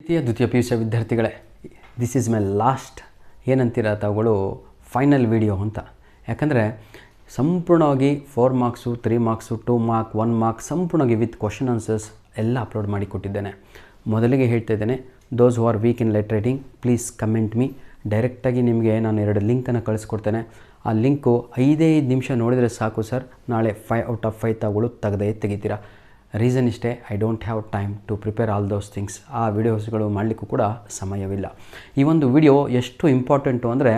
ಪ್ರೀತಿಯ ದ್ವಿತೀಯ PUC ವಿದ್ಯಾರ್ಥಿಗಳೇ, ದಿಸ್ ಈಸ್ ಮೈ ಲಾಸ್ಟ್ ಏನಂತೀರ ತಾವುಗಳು ಫೈನಲ್ ವಿಡಿಯೋ ಅಂತ. ಯಾಕಂದರೆ ಸಂಪೂರ್ಣವಾಗಿ 4 ಮಾರ್ಕ್ಸು 3 ಮಾರ್ಕ್ಸು 2 ಮಾರ್ಕ್ 1 ಮಾರ್ಕ್ ಸಂಪೂರ್ಣವಾಗಿ ವಿತ್ ಕ್ವಶನ್ ಆನ್ಸರ್ಸ್ ಎಲ್ಲ ಅಪ್ಲೋಡ್ ಮಾಡಿ ಕೊಟ್ಟಿದ್ದೇನೆ. ಮೊದಲಿಗೆ ಹೇಳ್ತಾ ಇದ್ದೇನೆ, those who are weak in letter writing please comment me. ಡೈರೆಕ್ಟಾಗಿ ನಿಮಗೆ ನಾನು 2 ಲಿಂಕನ್ನು ಕಳಿಸ್ಕೊಡ್ತೇನೆ. ಆ ಲಿಂಕು 5 ನಿಮಿಷ ನೋಡಿದರೆ ಸಾಕು ಸರ್, ನಾಳೆ 5 ಔಟ್ ಆಫ್ 5 ತಾವುಗಳು ತೆಗಿತೀರಾ. ರೀಸನ್ ಇಷ್ಟೇ, I don't have time to prepare all those things. ಆ ವಿಡಿಯೋಸ್ಗಳು ಮಾಡಲಿಕ್ಕೂ ಕೂಡ ಸಮಯವಿಲ್ಲ. ಈ ಒಂದು ವಿಡಿಯೋ ಎಷ್ಟು ಇಂಪಾರ್ಟೆಂಟು ಅಂದರೆ,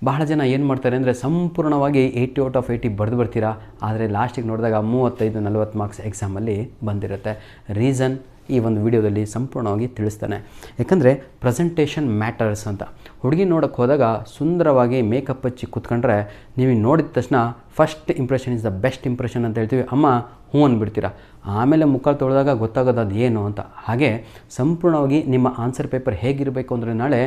ಬಹಳ ಜನ ಏನು ಮಾಡ್ತಾರೆ ಅಂದರೆ ಸಂಪೂರ್ಣವಾಗಿ 80 ಔಟ್ ಆಫ್ 80 ಬರೆದು ಬರ್ತೀರಾ, ಆದರೆ ಲಾಸ್ಟಿಗೆ ನೋಡಿದಾಗ 35-40 ಮಾರ್ಕ್ಸ್ ಎಕ್ಸಾಮಲ್ಲಿ ಬಂದಿರುತ್ತೆ. ರೀಸನ್ ಈ ಒಂದು ವಿಡಿಯೋದಲ್ಲಿ ಸಂಪೂರ್ಣವಾಗಿ ತಿಳಿಸ್ತಾನೆ. ಯಾಕಂದರೆ ಪ್ರೆಸೆಂಟೇಷನ್ ಮ್ಯಾಟರ್ಸ್ ಅಂತ. ಹುಡುಗಿ ನೋಡೋಕ್ಕೆ ಹೋದಾಗ ಸುಂದರವಾಗಿ ಮೇಕಪ್ ಹಚ್ಚಿ ಕೂತ್ಕೊಂಡ್ರೆ ನೀವು ನೋಡಿದ ತಕ್ಷಣ first impression is the best impression ಅಂತ ಹೇಳ್ತೀವಿ. ಅಮ್ಮ ಹ್ಞೂ ಅಂದ್ಬಿಡ್ತೀರಾ. ಆಮೇಲೆ ಮುಖ ತೊಳೆದಾಗ ಗೊತ್ತಾಗೋದು ಅದು ಏನು ಅಂತ. ಹಾಗೆ ಸಂಪೂರ್ಣವಾಗಿ ನಿಮ್ಮ ಆನ್ಸರ್ ಪೇಪರ್ ಹೇಗಿರಬೇಕು ಅಂದರೆ, ನಾಳೆ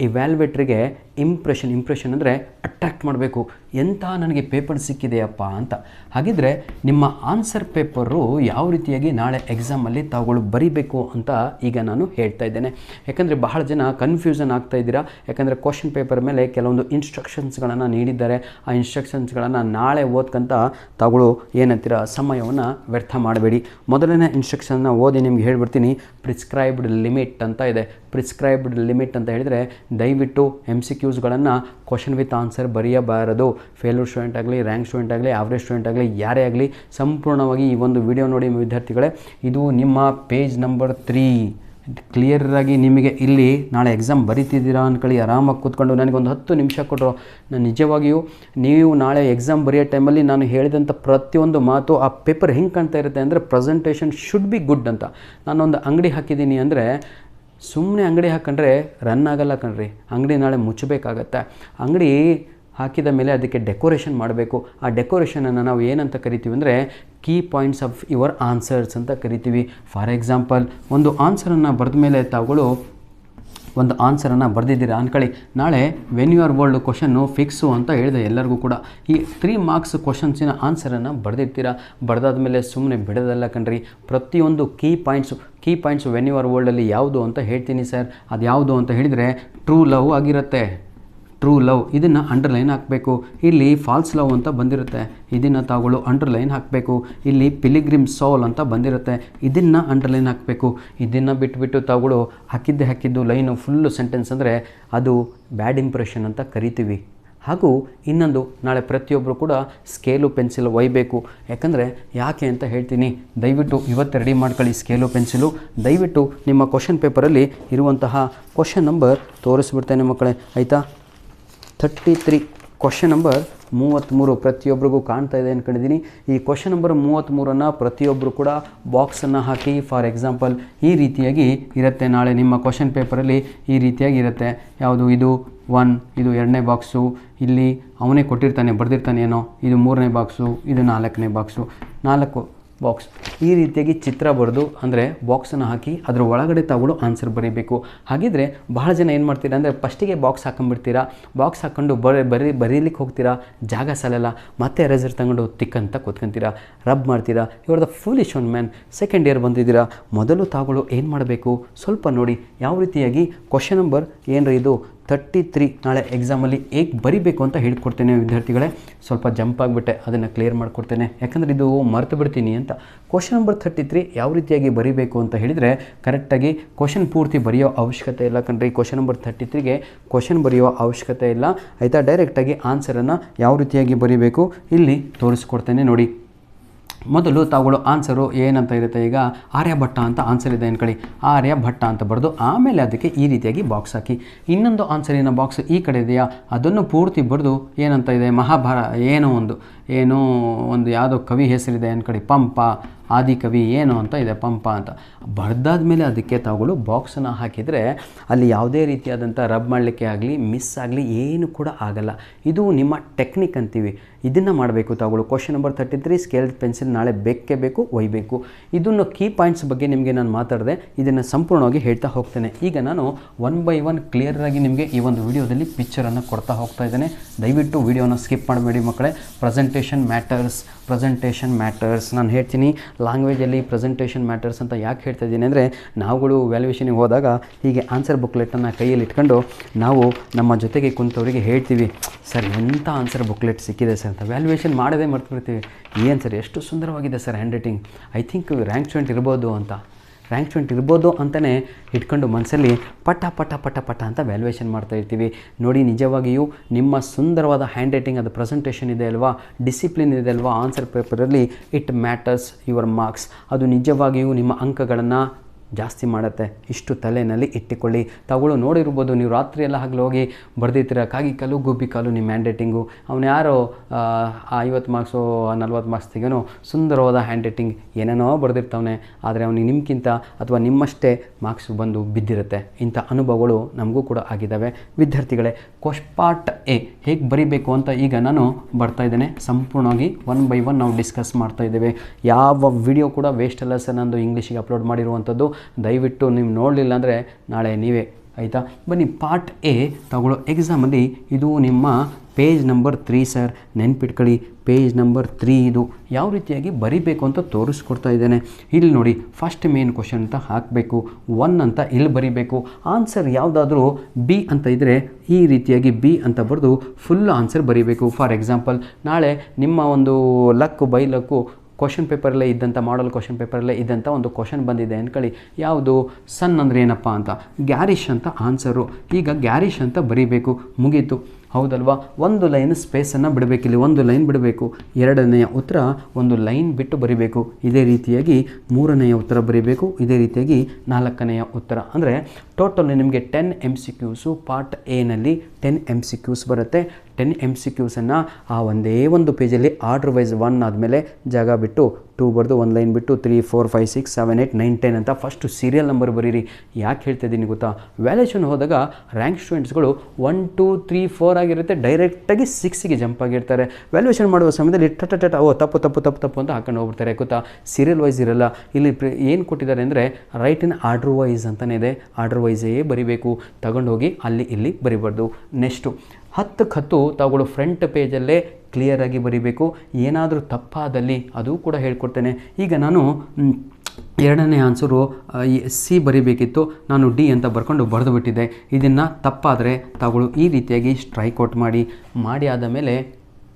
ಇವ್ಯಾಲ್ಯುವೇಟ್ರಿಗೆ ಇಂಪ್ರೆಷನ್ ಅಂದರೆ ಅಟ್ರ್ಯಾಕ್ಟ್ ಮಾಡಬೇಕು, ಎಂಥ ನನಗೆ ಪೇಪರ್ ಸಿಕ್ಕಿದೆಯಪ್ಪ ಅಂತ. ಹಾಗಿದ್ರೆ ನಿಮ್ಮ ಆನ್ಸರ್ ಪೇಪರು ಯಾವ ರೀತಿಯಾಗಿ ನಾಳೆ ಎಕ್ಸಾಮಲ್ಲಿ ತಾವುಗಳು ಬರೀಬೇಕು ಅಂತ ಈಗ ನಾನು ಹೇಳ್ತಾ ಇದ್ದೇನೆ. ಯಾಕಂದರೆ ಬಹಳ ಜನ ಕನ್ಫ್ಯೂಷನ್ ಆಗ್ತಾ ಇದ್ದೀರಾ. ಯಾಕಂದರೆ ಕ್ವಶನ್ ಪೇಪರ್ ಮೇಲೆ ಕೆಲವೊಂದು ಇನ್ಸ್ಟ್ರಕ್ಷನ್ಸ್ಗಳನ್ನು ನೀಡಿದ್ದಾರೆ. ಆ ಇನ್ಸ್ಟ್ರಕ್ಷನ್ಸ್ಗಳನ್ನು ನಾಳೆ ಓದ್ಕಂತ ತಾವುಗಳು ಏನಂತೀರ ಸಮಯವನ್ನು ವ್ಯರ್ಥ ಮಾಡಬೇಡಿ. ಮೊದಲನೇ ಇನ್ಸ್ಟ್ರಕ್ಷನ್ನ ಓದಿ ನಿಮ್ಗೆ ಹೇಳ್ಬಿಡ್ತೀನಿ. ಪ್ರಿಸ್ಕ್ರೈಬ್ಡ್ ಲಿಮಿಟ್ ಅಂತ ಇದೆ. ಪ್ರಿಸ್ಕ್ರೈಬ್ಡ್ ಲಿಮಿಟ್ ಅಂತ ಹೇಳಿದರೆ, ದಯವಿಟ್ಟು MCQಸ್ಗಳನ್ನು ಕ್ವಶನ್ ವಿತ್ ಆನ್ಸರ್ ಬರೆಯಬಾರದು. ಫೇಲ್ಯೂರ್ ಸ್ಟೂಡೆಂಟ್ ಆಗಲಿ, ರ್ಯಾಂಕ್ ಸ್ಟೂಡೆಂಟ್ ಆಗಲಿ, ಆವ್ರೇಜ್ ಸ್ಟೂಡೆಂಟ್ ಆಗಲಿ, ಯಾರೇ ಆಗಲಿ ಸಂಪೂರ್ಣವಾಗಿ ಈ ಒಂದು ವಿಡಿಯೋ ನೋಡಿ ವಿದ್ಯಾರ್ಥಿಗಳೇ. ಇದು ನಿಮ್ಮ ಪೇಜ್ ನಂಬರ್ 3. ಕ್ಲಿಯರಾಗಿ ನಿಮಗೆ ಇಲ್ಲಿ ನಾಳೆ ಎಕ್ಸಾಮ್ ಬರೀತಿದ್ದೀರಾ ಅಂದ್ಕೊಳ್ಳಿ, ಆರಾಮಾಗಿ ಕೂತ್ಕೊಂಡು ನನಗೊಂದು 10 ನಿಮಿಷ ಕೊಟ್ಟರು. ನಾನು ನಿಜವಾಗಿಯೂ ನೀವು ನಾಳೆ ಎಕ್ಸಾಮ್ ಬರೆಯೋ ಟೈಮಲ್ಲಿ ನಾನು ಹೇಳಿದಂಥ ಪ್ರತಿಯೊಂದು ಮಾತು ಆ ಪೇಪರ್ ಹೆಂಗೆ ಕಾಣ್ತಾ ಇರುತ್ತೆ ಅಂದರೆ, ಪ್ರೆಸೆಂಟೇಷನ್ ಶುಡ್ ಬಿ ಗುಡ್ ಅಂತ. ನಾನೊಂದು ಅಂಗಡಿ ಹಾಕಿದ್ದೀನಿ ಅಂದರೆ, ಸುಮ್ಮನೆ ಅಂಗಡಿ ಹಾಕೊಂಡ್ರೆ ರನ್ ಆಗಲ್ಲ ಕಣ್ರಿ. ಅಂಗಡಿ ನಾಳೆ ಮುಚ್ಚಬೇಕಾಗತ್ತೆ. ಅಂಗಡಿ ಹಾಕಿದ ಮೇಲೆ ಅದಕ್ಕೆ ಡೆಕೋರೇಷನ್ ಮಾಡಬೇಕು. ಆ ಡೆಕೋರೇಷನನ್ನು ನಾವು ಏನಂತ ಕರಿತೀವಿ ಅಂದರೆ, key points of your answers ಅಂತ ಕರಿತೀವಿ. ಫಾರ್ ಎಕ್ಸಾಂಪಲ್, ಒಂದು ಆನ್ಸರನ್ನು ಬರೆದ ಮೇಲೆ ತಾವುಗಳು ಒಂದು ಆನ್ಸರನ್ನು ಬರೆದಿದ್ದೀರಾ ಅಂದ್ಕೊಳ್ಳಿ. ನಾಳೆ ವೆನ್ ಯು ಆರ್ ವರ್ಲ್ಡ್ ಕ್ವಶನ್ನು ಫಿಕ್ಸು ಅಂತ ಹೇಳಿದೆ ಎಲ್ಲರಿಗೂ ಕೂಡ. ಈ 3 ಮಾರ್ಕ್ಸ್ ಕ್ವಶನ್ಸಿನ ಆನ್ಸರನ್ನು ಬರೆದಿರ್ತೀರಾ. ಬರೆದಾದ್ಮೇಲೆ ಸುಮ್ಮನೆ ಬಿಡೋದಲ್ಲ ಕಣ್ರಿ. ಪ್ರತಿಯೊಂದು key points when you are ವರ್ಲ್ಡಲ್ಲಿ ಯಾವುದು ಅಂತ ಹೇಳ್ತೀನಿ ಸರ್. ಅದು ಯಾವುದು ಅಂತ ಹೇಳಿದರೆ, ಟ್ರೂ ಲವ್ ಆಗಿರುತ್ತೆ. ಟ್ರೂ ಲವ್ ಇದನ್ನು ಅಂಡರ್ಲೈನ್ ಹಾಕಬೇಕು. ಇಲ್ಲಿ ಫಾಲ್ಸ್ ಲವ್ ಅಂತ ಬಂದಿರುತ್ತೆ, ಇದನ್ನು ತಾವುಗಳು ಅಂಡರ್ಲೈನ್ ಹಾಕಬೇಕು. ಇಲ್ಲಿ ಪಿಲಿಗ್ರಿಮ್ ಸೋಲ್ ಅಂತ ಬಂದಿರುತ್ತೆ, ಇದನ್ನು ಅಂಡರ್ಲೈನ್ ಹಾಕಬೇಕು. ಇದನ್ನು ಬಿಟ್ಬಿಟ್ಟು ತಾವುಗಳು ಹಾಕಿದ್ದು ಲೈನು ಫುಲ್ಲು ಸೆಂಟೆನ್ಸ್ ಅಂದರೆ ಅದು ಬ್ಯಾಡ್ ಇಂಪ್ರೆಷನ್ ಅಂತ ಕರಿತೀವಿ. ಹಾಗೂ ಇನ್ನೊಂದು, ನಾಳೆ ಪ್ರತಿಯೊಬ್ಬರು ಕೂಡ ಸ್ಕೇಲು ಪೆನ್ಸಿಲ್ ಒಯ್ಯಬೇಕು. ಯಾಕೆ ಅಂತ ಹೇಳ್ತೀನಿ. ದಯವಿಟ್ಟು ಇವತ್ತು ರೆಡಿ ಮಾಡ್ಕೊಳ್ಳಿ ಸ್ಕೇಲು ಪೆನ್ಸಿಲು. ದಯವಿಟ್ಟು ನಿಮ್ಮ ಕ್ವಶನ್ ಪೇಪರಲ್ಲಿ ಇರುವಂತಹ ಕ್ವಶನ್ ನಂಬರ್ ತೋರಿಸ್ಬಿಡ್ತೇನೆ ಮಕ್ಕಳೇ, ಆಯಿತಾ. 33 ಕ್ವಶನ್ ನಂಬರ್ 33 ಪ್ರತಿಯೊಬ್ಬರಿಗೂ ಕಾಣ್ತಾ ಇದೆ ಅಂದ್ಕೊಂಡಿದ್ದೀನಿ. ಈ ಕ್ವಶನ್ ನಂಬರ್ 33 ಪ್ರತಿಯೊಬ್ಬರು ಕೂಡ ಬಾಕ್ಸನ್ನು ಹಾಕಿ. ಫಾರ್ ಎಕ್ಸಾಂಪಲ್ ಈ ರೀತಿಯಾಗಿ ಇರುತ್ತೆ. ನಾಳೆ ನಿಮ್ಮ ಕ್ವಶನ್ ಪೇಪರಲ್ಲಿ ಈ ರೀತಿಯಾಗಿ ಇರುತ್ತೆ. ಯಾವುದು ಇದು 1, ಇದು 2ನೇ ಬಾಕ್ಸು, ಇಲ್ಲಿ ಅವನೇ ಕೊಟ್ಟಿರ್ತಾನೆ ಬರೆದಿರ್ತಾನೆ ಏನೋ, ಇದು 3ನೇ ಬಾಕ್ಸು, ಇದು 4ನೇ ಬಾಕ್ಸು, 4 ಬಾಕ್ಸ್. ಈ ರೀತಿಯಾಗಿ ಚಿತ್ರ ಬರೆದು ಅಂದರೆ ಬಾಕ್ಸನ್ನು ಹಾಕಿ ಅದರ ಒಳಗಡೆ ತಾವುಗಳು ಆನ್ಸರ್ ಬರೀಬೇಕು. ಹಾಗಿದ್ರೆ ಬಹಳ ಜನ ಏನು ಮಾಡ್ತೀರಾ ಅಂದರೆ, ಫಸ್ಟಿಗೆ ಬಾಕ್ಸ್ ಹಾಕೊಂಡ್ಬಿಡ್ತೀರಾ. ಬಾಕ್ಸ್ ಹಾಕ್ಕೊಂಡು ಬರೀಲಿಕ್ಕೆ ಹೋಗ್ತೀರಾ, ಜಾಗ ಸಾಲಲ್ಲ. ಮತ್ತೆ ಎರೇಸರ್ ತಗೊಂಡು ತಿಕ್ಕಂತ ಕೂತ್ಕೊಂತೀರಾ, ರಬ್ ಮಾಡ್ತೀರಾ. ಇವ್ರದ foolish one man. Second year ಬಂದಿದ್ದೀರಾ. ಮೊದಲು ತಾವುಗಳು ಏನು ಮಾಡಬೇಕು, ಸ್ವಲ್ಪ ನೋಡಿ ಯಾವ ರೀತಿಯಾಗಿ ಕ್ವಶನ್ ನಂಬರ್ ಏನ್ರಿ ಇದು 33 ನಾಳೆ ಎಕ್ಸಾಮಲ್ಲಿ ಹೇಗೆ ಬರಿಬೇಕು ಅಂತ ಹೇಳ್ಕೊಡ್ತೇನೆ ವಿದ್ಯಾರ್ಥಿಗಳೇ. ಸ್ವಲ್ಪ ಜಂಪ್ ಆಗಿಬಿಟ್ಟೆ, ಅದನ್ನು ಕ್ಲಿಯರ್ ಮಾಡಿಕೊಡ್ತೇನೆ. ಯಾಕಂದರೆ ಇದು ಮರೆತು ಬಿಡ್ತೀನಿ ಅಂತ. ಕ್ವಶನ್ ನಂಬರ್ 33 ಯಾವ ರೀತಿಯಾಗಿ ಬರಿಬೇಕು ಅಂತ ಹೇಳಿದರೆ, ಕರೆಕ್ಟಾಗಿ ಕ್ವಶನ್ ಪೂರ್ತಿ ಬರೆಯೋ ಅವಶ್ಯಕತೆ ಇಲ್ಲ ಕಣ್ರಿ. ಕ್ವಶನ್ ನಂಬರ್ 33ಗೆ ಕ್ವಶನ್ ಬರೆಯೋ ಅವಶ್ಯಕತೆ ಇಲ್ಲ, ಆಯಿತಾ. ಡೈರೆಕ್ಟಾಗಿ ಆನ್ಸರನ್ನು ಯಾವ ರೀತಿಯಾಗಿ ಬರೀಬೇಕು ಇಲ್ಲಿ ತೋರಿಸ್ಕೊಡ್ತೇನೆ ನೋಡಿ. ಮೊದಲು ತಾವುಗಳು ಆನ್ಸರು ಏನಂತ ಇರುತ್ತೆ, ಈಗ ಆರ್ಯಭಟ್ಟ ಅಂತ ಆನ್ಸರ್ ಇದೆ ಅಂದ್ಕೊಳ್ಳಿ. ಆರ್ಯಭಟ್ಟ ಅಂತ ಬರೆದು ಆಮೇಲೆ ಅದಕ್ಕೆ ಈ ರೀತಿಯಾಗಿ ಬಾಕ್ಸ್ ಹಾಕಿ. ಇನ್ನೊಂದು ಆನ್ಸರಿನ ಬಾಕ್ಸ್ ಈ ಕಡೆ ಇದೆಯಾ, ಅದನ್ನು ಪೂರ್ತಿ ಬರೆದು ಏನಂತ ಇದೆ, ಏನೋ ಒಂದು ಯಾವುದೋ ಕವಿ ಹೆಸರಿದೆ ಅಂದ್ಕೊಳ್ಳಿ, ಪಂಪ, ಆದಿಕವಿ ಏನೋ ಅಂತ ಇದೆ, ಪಂಪ ಅಂತ ಬರೆದಾದ ಮೇಲೆ ಅದಕ್ಕೆ ತಾವುಗಳು ಬಾಕ್ಸನ್ನು ಹಾಕಿದರೆ ಅಲ್ಲಿ ಯಾವುದೇ ರೀತಿಯಾದಂಥ ರಬ್ ಮಾಡಲಿಕ್ಕೆ ಆಗಲಿ ಮಿಸ್ ಆಗಲಿ ಏನು ಕೂಡ ಆಗಲ್ಲ. ಇದು ನಿಮ್ಮ ಟೆಕ್ನಿಕ್ ಅಂತೀವಿ. ಇದನ್ನು ಮಾಡಬೇಕು ತಾವುಗಳು. ಕ್ವಶನ್ ನಂಬರ್ 33 ಸ್ಕೇಲ್ ಪೆನ್ಸಿಲ್ ನಾಳೆ ಬೇಕೇ ಬೇಕು, ಒಯ್ಯಬೇಕು. ಇದನ್ನು ಕೀ ಪಾಯಿಂಟ್ಸ್ ಬಗ್ಗೆ ನಿಮಗೆ ನಾನು ಮಾತಾಡಿದೆ, ಇದನ್ನು ಸಂಪೂರ್ಣವಾಗಿ ಹೇಳ್ತಾ ಹೋಗ್ತೇನೆ. ಈಗ ನಾನು 1 by 1 ಕ್ಲಿಯರಾಗಿ ನಿಮಗೆ ಈ ಒಂದು ವಿಡಿಯೋದಲ್ಲಿ ಪಿಕ್ಚರನ್ನು ಕೊಡ್ತಾ ಹೋಗ್ತಾ ಇದ್ದೇನೆ. ದಯವಿಟ್ಟು ವಿಡಿಯೋನ ಸ್ಕಿಪ್ ಮಾಡಬೇಡಿ ಮಕ್ಕಳೇ. ಪ್ರೆಸೆಂಟೇಷನ್ ಮ್ಯಾಟರ್ಸ್ ನಾನು ಹೇಳ್ತೀನಿ. ಲ್ಯಾಂಗ್ವೇಜಲ್ಲಿ ಪ್ರೆಸೆಂಟೇಷನ್ ಮ್ಯಾಟರ್ಸ್ ಅಂತ ಯಾಕೆ ಹೇಳ್ತಾ ಇದ್ದೀನಿ ಅಂದರೆ, ನಾವುಗಳು ವ್ಯಾಲ್ಯೂಯೇಷನ್ಗೆ ಹೋದಾಗ ಹೀಗೆ ಆನ್ಸರ್ ಬುಕ್ಲೆಟನ್ನು ಕೈಯಲ್ಲಿ ಇಟ್ಕೊಂಡು ನಾವು ನಮ್ಮ ಜೊತೆಗೆ ಕುಂತವರಿಗೆ ಹೇಳ್ತೀವಿ, ಸರ್ ಎಂಥ ಆನ್ಸರ್ ಬುಕ್ಲೆಟ್ ಸಿಕ್ಕಿದೆ ಸರ್ ಅಂತ. ವ್ಯಾಲ್ಯೂಯೇಷನ್ ಮಾಡೋದೇ ಮರ್ತು ಬಿಡ್ತೀವಿ. ಏನು ಸರ್ ಎಷ್ಟು ಸುಂದರವಾಗಿದೆ sir hand writing, I think rank student ಇರ್ಬೋದು ಅಂತಲೇ ಇಟ್ಕೊಂಡು ಮನಸ್ಸಲ್ಲಿ ಪಟ ಅಂತ ವ್ಯಾಲ್ಯೂಯೇಷನ್ ಮಾಡ್ತಾ ಇರ್ತೀವಿ. ನೋಡಿ, ನಿಜವಾಗಿಯೂ ನಿಮ್ಮ ಸುಂದರವಾದ ಹ್ಯಾಂಡ್ ರೈಟಿಂಗ್, ಅದು ಪ್ರೆಸೆಂಟೇಷನ್ ಇದೆ ಅಲ್ವಾ, ಡಿಸಿಪ್ಲಿನ್ ಇದೆ ಅಲ್ವಾ, ಆನ್ಸರ್ ಪೇಪರಲ್ಲಿ ಇಟ್ ಮ್ಯಾಟರ್ಸ್ ಯುವರ್ ಮಾರ್ಕ್ಸ್. ಅದು ನಿಜವಾಗಿಯೂ ನಿಮ್ಮ ಅಂಕಗಳನ್ನು ಜಾಸ್ತಿ ಮಾಡುತ್ತೆ. ಇಷ್ಟು ತಲೆಯಲ್ಲಿ ಇಟ್ಟುಕೊಳ್ಳಿ. ತಾವುಗಳು ನೋಡಿರ್ಬೋದು, ನೀವು ರಾತ್ರಿ ಎಲ್ಲ ಹಗಲು ಹೋಗಿ ಬರೆದಿರ್ತೀರ, ಕಾಗಿ ಕಾಲು ಗುಬ್ಬಿ ಕಾಲು ನಿಮ್ಮ ಹ್ಯಾಂಡ್ ರೈಟಿಂಗು. ಅವನು ಯಾರೋ 50 ಮಾರ್ಕ್ಸು 40 ಮಾರ್ಕ್ಸ್ ತೆಗೆನೋ ಸುಂದರವಾದ ಹ್ಯಾಂಡ್ ರೈಟಿಂಗ್ ಏನೇನೋ ಬರೆದಿರ್ತಾವನೆ, ಆದರೆ ಅವನಿಗೆ ನಿಮ್ಗಿಂತ ಅಥವಾ ನಿಮ್ಮಷ್ಟೇ ಮಾರ್ಕ್ಸು ಬಂದು ಬಿದ್ದಿರುತ್ತೆ. ಇಂಥ ಅನುಭವಗಳು ನಮಗೂ ಕೂಡ ಆಗಿದ್ದಾವೆ. ವಿದ್ಯಾರ್ಥಿಗಳೇ, ಪಾರ್ಟ್ ಎ ಹೇಗೆ ಬರೀಬೇಕು ಅಂತ ಈಗ ನಾನು ಬರ್ತಾ ಇದ್ದೇನೆ. ಸಂಪೂರ್ಣವಾಗಿ 1 by 1 ನಾವು ಡಿಸ್ಕಸ್ ಮಾಡ್ತಾ ಇದ್ದೇವೆ. ಯಾವ ವಿಡಿಯೋ ಕೂಡ ವೇಸ್ಟ್ ಅಲ್ಲ ಸರ್, ನಂದು ಇಂಗ್ಲೀಷಿಗೆ ಅಪ್ಲೋಡ್ ಮಾಡಿರುವಂಥದ್ದು. ದಯವಿಟ್ಟು ನೀವು ನೋಡಲಿಲ್ಲ ಅಂದರೆ ನಾಳೆ ನೀವೇ, ಆಯಿತಾ? ಬನ್ನಿ, ಪಾರ್ಟ್ ಎ ತಗೊಳ್ಳೋ ಎಕ್ಸಾಮಲ್ಲಿ ಇದು ನಿಮ್ಮ ಪೇಜ್ ನಂಬರ್ 3 ಸರ್, ನೆನ್ಪಿಟ್ಕೊಳ್ಳಿ. ಪೇಜ್ ನಂಬರ್ 3 ಇದು ಯಾವ ರೀತಿಯಾಗಿ ಬರಿಬೇಕು ಅಂತ ತೋರಿಸ್ಕೊಡ್ತಾ ಇದ್ದೇನೆ. ಇಲ್ಲಿ ನೋಡಿ, ಫಸ್ಟ್ ಮೇನ್ ಕ್ವಶನ್ ಅಂತ ಹಾಕಬೇಕು, 1 ಅಂತ ಇಲ್ಲಿ ಬರಿಬೇಕು. ಆನ್ಸರ್ ಯಾವುದಾದ್ರೂ ಬಿ ಅಂತ ಇದ್ದರೆ ಈ ರೀತಿಯಾಗಿ ಬಿ ಅಂತ ಬರೆದು ಫುಲ್ ಆನ್ಸರ್ ಬರಿಬೇಕು. ಫಾರ್ ಎಕ್ಸಾಂಪಲ್, ನಾಳೆ ನಿಮ್ಮ ಒಂದು ಲಕ್ಕು ಬೈ ಲಕ್ಕು ಕ್ವಶನ್ ಪೇಪರಲ್ಲೇ ಇದ್ದಂಥ ಮಾಡಲ್ ಕ್ವಶನ್ ಪೇಪರಲ್ಲೇ ಇದ್ದಂಥ ಒಂದು ಕ್ವಶನ್ ಬಂದಿದೆ ಅಂದ್ಕೊಳ್ಳಿ. ಯಾವುದು? ಸನ್ ಅಂದರೆ ಏನಪ್ಪ ಅಂತ, ಗ್ಯಾರಿಷ್ ಅಂತ ಆನ್ಸರು. ಈಗ ಗ್ಯಾರಿಷ್ ಅಂತ ಬರೀಬೇಕು, ಮುಗೀತು, ಹೌದಲ್ವಾ? ಒಂದು ಲೈನ್ ಸ್ಪೇಸನ್ನು ಬಿಡಬೇಕಿಲ್ಲಿ, ಒಂದು ಲೈನ್ ಬಿಡಬೇಕು. ಎರಡನೆಯ ಉತ್ತರ ಒಂದು ಲೈನ್ ಬಿಟ್ಟು ಬರಿಬೇಕು. ಇದೇ ರೀತಿಯಾಗಿ ಮೂರನೆಯ ಉತ್ತರ ಬರಿಬೇಕು. ಇದೇ ರೀತಿಯಾಗಿ ನಾಲ್ಕನೆಯ ಉತ್ತರ. ಅಂದರೆ ಟೋಟಲ್ ನಿಮಗೆ 10 MCQs ಪಾರ್ಟ್ ಎನಲ್ಲಿ 10 MCQs ಬರುತ್ತೆ. 10 MCQಸನ್ನು ಆ ಒಂದೇ ಒಂದು ಪೇಜಲ್ಲಿ ಆರ್ಡರ್ ವೈಸ್ 1 ಆದಮೇಲೆ ಜಾಗ ಬಿಟ್ಟು 2 ಬರೆದು ಒಂದು ಲೈನ್ ಬಿಟ್ಟು 3, 4, 5, 6, 7, 8, 9, 10 ಅಂತ ಫಸ್ಟು ಸೀರಿಯಲ್ ನಂಬರ್ ಬರೀರಿ. ಯಾಕೆ ಹೇಳ್ತಾ ಇದ್ದೀನಿ ಗೊತ್ತಾ? ವ್ಯಾಲ್ಯೂಯೇಷನ್ ಹೋದಾಗ ರ್ಯಾಂಕ್ ಸ್ಟೂಡೆಂಟ್ಸ್ಗಳು 1, 2, 3, 4 ಆಗಿರುತ್ತೆ, ಡೈರೆಕ್ಟಾಗಿ 6ಗೆ ಜಂಪ್ ಆಗಿರ್ತಾರೆ. ವ್ಯಾಲ್ಯೂಯೇಷನ್ ಮಾಡುವ ಸಮಯದಲ್ಲಿ ತಪ್ಪು ಅಂತ ಹಾಕೊಂಡು ಹೋಗ್ಬಿಡ್ತಾರೆ. ಗೊತ್ತಾ? ಸೀರಿಯಲ್ ವೈಸ್ ಇರಲ್ಲ. ಇಲ್ಲಿ ಏನು ಕೊಟ್ಟಿದ್ದಾರೆ ಅಂದರೆ ರೈಟ್ ಇನ್ ಆರ್ಡರ್ ವೈಸ್ ಅಂತಲೇ ಇದೆ. ಆರ್ಡರ್ ವೈಸೇ ಬರಿಬೇಕು, ತಗೊಂಡೋಗಿ ಅಲ್ಲಿ ಇಲ್ಲಿ ಬರಿಬಾರ್ದು. ನೆಕ್ಸ್ಟು 10 ತಾವುಗಳು ಫ್ರಂಟ್ ಪೇಜಲ್ಲೇ ಕ್ಲಿಯರಾಗಿ ಬರಿಬೇಕು. ಏನಾದರೂ ತಪ್ಪಾದಲ್ಲಿ ಅದು ಕೂಡ ಹೇಳ್ಕೊಡ್ತೇನೆ. ಈಗ ನಾನು ಎರಡನೇ ಆನ್ಸರು ಸಿ ಬರಿಬೇಕಿತ್ತು, ನಾನು ಡಿ ಅಂತ ಬರ್ಕೊಂಡು ಬರೆದು ಬಿಟ್ಟಿದ್ದೆ. ಇದನ್ನು ತಪ್ಪಾದರೆ ತಾವುಗಳು ಈ ರೀತಿಯಾಗಿ ಸ್ಟ್ರೈಕ್ ಔಟ್ ಮಾಡಿ ಆದ ಮೇಲೆ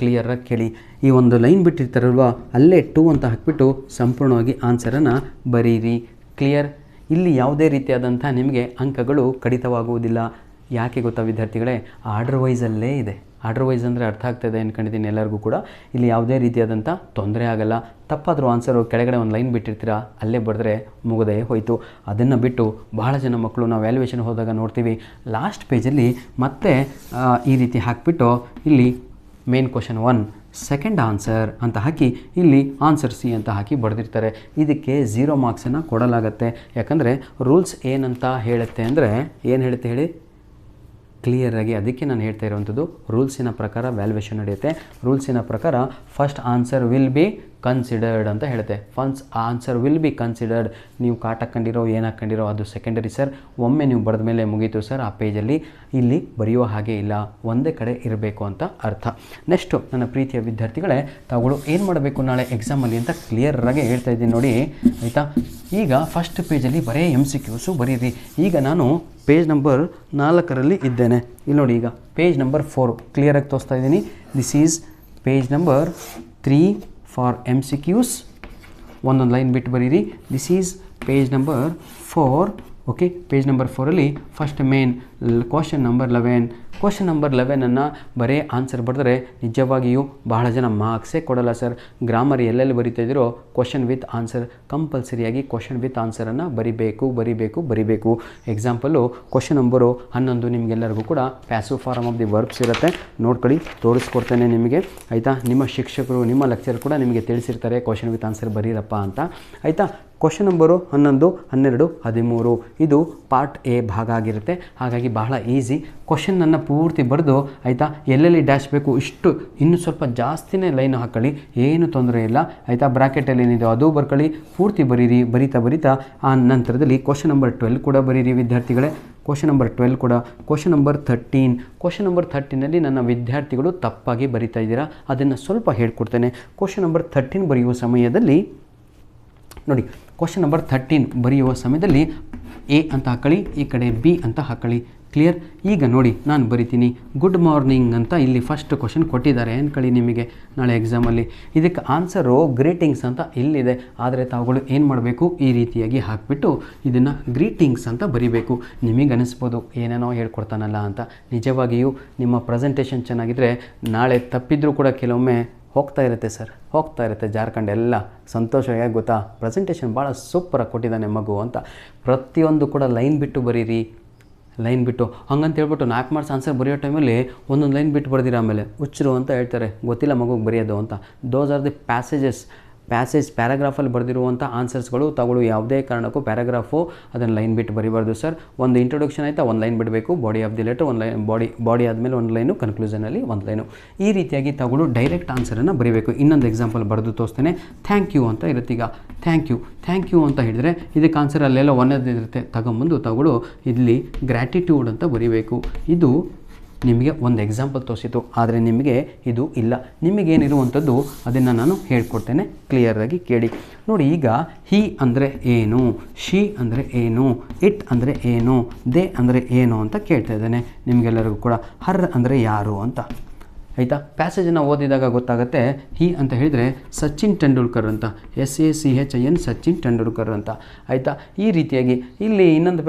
ಕ್ಲಿಯರಾಗಿ ಕೇಳಿ. ಈ ಒಂದು ಲೈನ್ ಬಿಟ್ಟಿರ್ತಾರಲ್ವ, ಅಲ್ಲೇ 2 ಅಂತ ಹಾಕಿಬಿಟ್ಟು ಸಂಪೂರ್ಣವಾಗಿ ಆನ್ಸರನ್ನು ಬರೀರಿ. ಕ್ಲಿಯರ್? ಇಲ್ಲಿ ಯಾವುದೇ ರೀತಿಯಾದಂಥ ನಿಮಗೆ ಅಂಕಗಳು ಕಡಿತವಾಗುವುದಿಲ್ಲ. ಯಾಕೆ ಗೊತ್ತಾ ವಿದ್ಯಾರ್ಥಿಗಳೇ? ಆರ್ಡರ್ ವೈಸಲ್ಲೇ ಇದೆ. ಆರ್ಡರ್ ವೈಸ್ ಅಂದರೆ ಅರ್ಥ ಆಗ್ತಾಯಿದೆ ಅಂದ್ಕೊಂಡಿದ್ದೀನಿ ಎಲ್ಲರಿಗೂ ಕೂಡ. ಇಲ್ಲಿ ಯಾವುದೇ ರೀತಿಯಾದಂಥ ತೊಂದರೆ ಆಗಲ್ಲ. ತಪ್ಪಾದರೂ ಆನ್ಸರು ಕೆಳಗಡೆ ಒಂದು ಲೈನ್ ಬಿಟ್ಟಿರ್ತೀರ, ಅಲ್ಲೇ ಬರೆದ್ರೆ ಮುಗದೇ ಹೋಯಿತು. ಅದನ್ನು ಬಿಟ್ಟು ಬಹಳ ಜನ ಮಕ್ಕಳು ನಾವು ವ್ಯಾಲ್ಯೂಯೇಷನ್ ಹೋದಾಗ ನೋಡ್ತೀವಿ, ಲಾಸ್ಟ್ ಪೇಜಲ್ಲಿ ಮತ್ತೆ ಈ ರೀತಿ ಹಾಕಿಬಿಟ್ಟು ಇಲ್ಲಿ ಮೇನ್ ಕ್ವಶನ್ 1 ಸೆಕೆಂಡ್ ಆನ್ಸರ್ ಅಂತ ಹಾಕಿ ಇಲ್ಲಿ ಆನ್ಸರ್ ಸಿ ಅಂತ ಹಾಕಿ ಬರೆದಿರ್ತಾರೆ. ಇದಕ್ಕೆ 0 ಮಾರ್ಕ್ಸನ್ನು ಕೊಡಲಾಗತ್ತೆ. ಯಾಕಂದರೆ ರೂಲ್ಸ್ ಏನಂತ ಹೇಳುತ್ತೆ ಅಂದರೆ, ಏನು ಹೇಳುತ್ತೆ ಹೇಳಿ? ಕ್ಲಿಯರಾಗಿ. ಅದಕ್ಕೆ ನಾನು ಹೇಳ್ತಾ ಇರುವಂಥದ್ದು, ರೂಲ್ಸಿನ ಪ್ರಕಾರ ವ್ಯಾಲ್ಯೂಯೇಷನ್ ನಡೆಯುತ್ತೆ. ರೂಲ್ಸಿನ ಪ್ರಕಾರ first answer will be considered ಅಂತ ಹೇಳುತ್ತೆ. First answer will be considered. ನೀವು ಕಾಟ್ ಹಾಕ್ಕೊಂಡಿರೋ ಏನು ಹಾಕ್ಕೊಂಡಿರೋ ಅದು ಸೆಕೆಂಡರಿ ಸರ್. ಒಮ್ಮೆ ನೀವು ಬರೆದ ಮೇಲೆ ಮುಗೀತು ಸರ್. ಆ ಪೇಜಲ್ಲಿ ಇಲ್ಲಿ ಬರೆಯುವ ಹಾಗೆ ಇಲ್ಲ, ಒಂದೇ ಕಡೆ ಇರಬೇಕು ಅಂತ ಅರ್ಥ. ನೆಕ್ಸ್ಟು ನನ್ನ ಪ್ರೀತಿಯ ವಿದ್ಯಾರ್ಥಿಗಳೇ, ತಾವುಗಳು ಏನು ಮಾಡಬೇಕು ನಾಳೆ ಎಕ್ಸಾಮಲ್ಲಿ ಅಂತ ಕ್ಲಿಯರಾಗಿ ಹೇಳ್ತಾ ಇದ್ದೀನಿ ನೋಡಿ, ಆಯಿತಾ? ಈಗ ಫಸ್ಟ್ ಪೇಜಲ್ಲಿ ಬರೀ MCQs ಬರೀರಿ. ಈಗ ನಾನು ಪೇಜ್ ನಂಬರ್ 4ರಲ್ಲಿ ಇದ್ದೇನೆ. ಇಲ್ಲಿ ನೋಡಿ, ಈಗ ಪೇಜ್ ನಂಬರ್ 4 ಕ್ಲಿಯರಾಗಿ ತೋರಿಸ್ತಾ ಇದ್ದೀನಿ. This is page number 3 for MCQs. ಒಂದೊಂದು ಲೈನ್ ಬಿಟ್ಟು ಬರೀರಿ. This is page number 4. Okay, page number 4ಅಲ್ಲಿ first main question number 11. Question number 11ಅನ್ನು ಬರೀ ಆನ್ಸರ್ ಬರೆದ್ರೆ ನಿಜವಾಗಿಯೂ ಬಹಳ ಜನ ಮಾರ್ಕ್ಸೇ ಕೊಡಲ್ಲ ಸರ್. ಗ್ರಾಮರ್ ಎಲ್ಲೆಲ್ಲಿ ಬರಿತಾ ಇದ್ದೀರೋ ಕ್ವಶನ್ ವಿತ್ ಆನ್ಸರ್ ಕಂಪಲ್ಸರಿಯಾಗಿ ಕ್ವಶನ್ ವಿತ್ ಆನ್ಸರನ್ನು ಬರಿಬೇಕು. ಎಕ್ಸಾಂಪಲ್ಲು ಕ್ವಶನ್ ನಂಬರು 11 ನಿಮಗೆಲ್ಲರಿಗೂ ಕೂಡ passive form of the verbs ಇರುತ್ತೆ. ನೋಡ್ಕೊಳ್ಳಿ, ತೋರಿಸ್ಕೊಡ್ತೇನೆ ನಿಮಗೆ, ಆಯಿತಾ? ನಿಮ್ಮ ಶಿಕ್ಷಕರು, ನಿಮ್ಮ ಲೆಕ್ಚರ್ ಕೂಡ ನಿಮಗೆ ತಿಳಿಸಿರ್ತಾರೆ ಕ್ವಶನ್ ವಿತ್ ಆನ್ಸರ್ ಬರೀರಪ್ಪ ಅಂತ, ಆಯಿತಾ? ಕ್ವಶನ್ ನಂಬರು 11, 12, 13 ಇದು ಪಾರ್ಟ್ ಎ ಭಾಗ ಆಗಿರುತ್ತೆ. ಹಾಗಾಗಿ ಬಹಳ ಈಸಿ. ಕ್ವಶನನ್ನು ಪೂರ್ತಿ ಬರೆದು ಆಯಿತಾ, ಎಲ್ಲೆಲ್ಲಿ ಡ್ಯಾಶ್ ಬೇಕು ಇಷ್ಟು ಇನ್ನೂ ಸ್ವಲ್ಪ ಜಾಸ್ತಿನೇ ಲೈನ್ ಹಾಕ್ಕೊಳ್ಳಿ, ಏನು ತೊಂದರೆ ಇಲ್ಲ ಆಯಿತಾ. ಬ್ರಾಕೆಟಲ್ಲಿ ಏನಿದೆ ಅದು ಬರ್ಕೊಳ್ಳಿ, ಪೂರ್ತಿ ಬರೀರಿ. ಬರಿತಾ ಆ ನಂತರದಲ್ಲಿ ಕ್ವಶನ್ ನಂಬರ್ 12 ಕೂಡ ಬರೀರಿ ವಿದ್ಯಾರ್ಥಿಗಳೇ. ಕ್ವಶನ್ ನಂಬರ್ 12 ಕೂಡ. ಕ್ವಶನ್ ನಂಬರ್ 13 ನನ್ನ ವಿದ್ಯಾರ್ಥಿಗಳು ತಪ್ಪಾಗಿ ಬರಿತಾ ಇದ್ದೀರಾ, ಅದನ್ನು ಸ್ವಲ್ಪ ಹೇಳ್ಕೊಡ್ತೇನೆ. ಕ್ವಶನ್ ನಂಬರ್ 13 ಬರೆಯುವ ಸಮಯದಲ್ಲಿ ನೋಡಿ, ಕ್ವಶನ್ ನಂಬರ್ 13 ಬರೆಯುವ ಸಮಯದಲ್ಲಿ ಎ ಅಂತ ಹಾಕೊಳ್ಳಿ, ಈ ಕಡೆ ಬಿ ಅಂತ ಹಾಕೊಳ್ಳಿ. ಕ್ಲಿಯರ್? ಈಗ ನೋಡಿ ನಾನು ಬರಿತೀನಿ ಗುಡ್ ಮಾರ್ನಿಂಗ್ ಅಂತ. ಇಲ್ಲಿ ಫಸ್ಟ್ ಕ್ವಶನ್ ಕೊಟ್ಟಿದ್ದಾರೆ ಅಂದ್ಕೊಳ್ಳಿ ನಿಮಗೆ ನಾಳೆ ಎಕ್ಸಾಮಲ್ಲಿ. ಇದಕ್ಕೆ ಆನ್ಸರು ಗ್ರೀಟಿಂಗ್ಸ್ ಅಂತ ಇಲ್ಲಿದೆ, ಆದರೆ ತಾವುಗಳು ಏನು ಮಾಡಬೇಕು, ಈ ರೀತಿಯಾಗಿ ಹಾಕಿಬಿಟ್ಟು ಇದನ್ನು ಗ್ರೀಟಿಂಗ್ಸ್ ಅಂತ ಬರಿಬೇಕು. ನಿಮಗೆ ಅನಿಸ್ಬೋದು ಏನೇನೋ ಹೇಳ್ಕೊಡ್ತಾನಲ್ಲ ಅಂತ. ನಿಜವಾಗಿಯೂ ನಿಮ್ಮ ಪ್ರೆಸೆಂಟೇಷನ್ ಚೆನ್ನಾಗಿದ್ದರೆ ನಾಳೆ ತಪ್ಪಿದ್ರೂ ಕೂಡ ಕೆಲವೊಮ್ಮೆ ಹೋಗ್ತಾ ಇರುತ್ತೆ ಸರ್, ಹೋಗ್ತಾ ಇರುತ್ತೆ ಜಾರ್ಖಂಡ್ ಎಲ್ಲ. ಸಂತೋಷ ಯಾಕೆ ಗೊತ್ತಾ, ಪ್ರೆಸೆಂಟೇಷನ್ ಭಾಳ ಸೂಪರಾಗಿ ಕೊಟ್ಟಿದ್ದಾನೆ ಮಗು ಅಂತ. ಪ್ರತಿಯೊಂದು ಕೂಡ ಲೈನ್ ಬಿಟ್ಟು ಬರೀರಿ, ಲೈನ್ ಬಿಟ್ಟು. ಹಂಗಂತ ಹೇಳ್ಬಿಟ್ಟು 4 ಮಾರ್ಕ್ಸ್ ಆನ್ಸರ್ ಬರೆಯೋ ಟೈಮಲ್ಲಿ ಒಂದೊಂದು ಲೈನ್ ಬಿಟ್ಟು ಬರ್ದಿರ ಆಮೇಲೆ ಹುಚ್ಚರು ಅಂತ ಹೇಳ್ತಾರೆ, ಗೊತ್ತಿಲ್ಲ ಮಗುಗೆ ಬರೆಯೋದು ಅಂತ. Those are the ಪ್ಯಾರಾಗ್ರಾಫಲ್ಲಿ ಬರೆದಿರುವಂಥ ಆನ್ಸರ್ಸ್ಗಳು. ತಗೊಳ್ಳು ಯಾವುದೇ ಕಾರಣಕ್ಕೂ ಪ್ಯಾರಾಗ್ರಾಫು ಅದನ್ನು ಲೈನ್ ಬಿಟ್ಟು ಬರಿಬಾರ್ದು ಸರ್. ಒಂದು ಇಂಟ್ರೊಡಕ್ಷನ್ ಆಯಿತಾ, ಒಂದು ಲೈನ್ ಬಿಡಬೇಕು. ಬಾಡಿ ಆಫ್ ದಿ ಲೆಟರ್ ಒಂದು ಲೈನ್, ಬಾಡಿ ಆದಮೇಲೆ ಒಂದು ಲೈನು, ಕನ್ಕ್ಲೂಷನಲ್ಲಿ ಒಂದು ಲೈನು. ಈ ರೀತಿಯಾಗಿ ತಗೊಳ್ಳು ಡೈರೆಕ್ಟ್ ಆನ್ಸರನ್ನು ಬರೀಬೇಕು. ಇನ್ನೊಂದು ಎಕ್ಸಾಂಪಲ್ ಬರೆದು ತೋರಿಸ್ತೇನೆ. ಥ್ಯಾಂಕ್ ಯು ಅಂತ ಇರುತ್ತೆ. ಈಗ ಥ್ಯಾಂಕ್ ಯು ಅಂತ ಹೇಳಿದರೆ ಇದಕ್ಕೆ ಆನ್ಸರ್ ಅಲ್ಲೆಲ್ಲ ಒಂದೇದಿರುತ್ತೆ, ತಗೊಂಬಂದು ತಗೊಳ್ಳು ಇಲ್ಲಿ ಗ್ರ್ಯಾಟಿಟ್ಯೂಡ್ ಅಂತ ಬರೀಬೇಕು. ಇದು ನಿಮಗೆ ಒಂದು ಎಕ್ಸಾಂಪಲ್ ತೋರಿಸಿತು, ಆದರೆ ನಿಮಗೆ ಇದು ಇಲ್ಲ. ನಿಮಗೇನಿರುವಂಥದ್ದು ಅದನ್ನು ನಾನು ಹೇಳ್ಕೊಡ್ತೇನೆ, ಕ್ಲಿಯರಾಗಿ ಕೇಳಿ. ನೋಡಿ, ಈಗ ಹಿ ಅಂದರೆ ಏನು, ಶಿ ಅಂದರೆ ಏನು, ಇಟ್ ಅಂದರೆ ಏನು, ದೇ ಅಂದರೆ ಏನು ಅಂತ ಕೇಳ್ತಾ ಇದ್ದೇನೆ ನಿಮಗೆಲ್ಲರಿಗೂ ಕೂಡ. ಹರ್ ಅಂದರೆ ಯಾರು ಅಂತ ಆಯಿತಾ. ಪ್ಯಾಸೇಜನ್ನು ಓದಿದಾಗ ಗೊತ್ತಾಗುತ್ತೆ. ಹಿ ಅಂತ ಹೇಳಿದರೆ ಸಚಿನ್ ತೆಂಡೂಲ್ಕರ್ ಅಂತ, SACHIN ಸಚಿನ್ ತೆಂಡೂಲ್ಕರ್ ಅಂತ ಆಯಿತಾ. ಈ ರೀತಿಯಾಗಿ ಇಲ್ಲಿ ಇನ್ನೊಂದು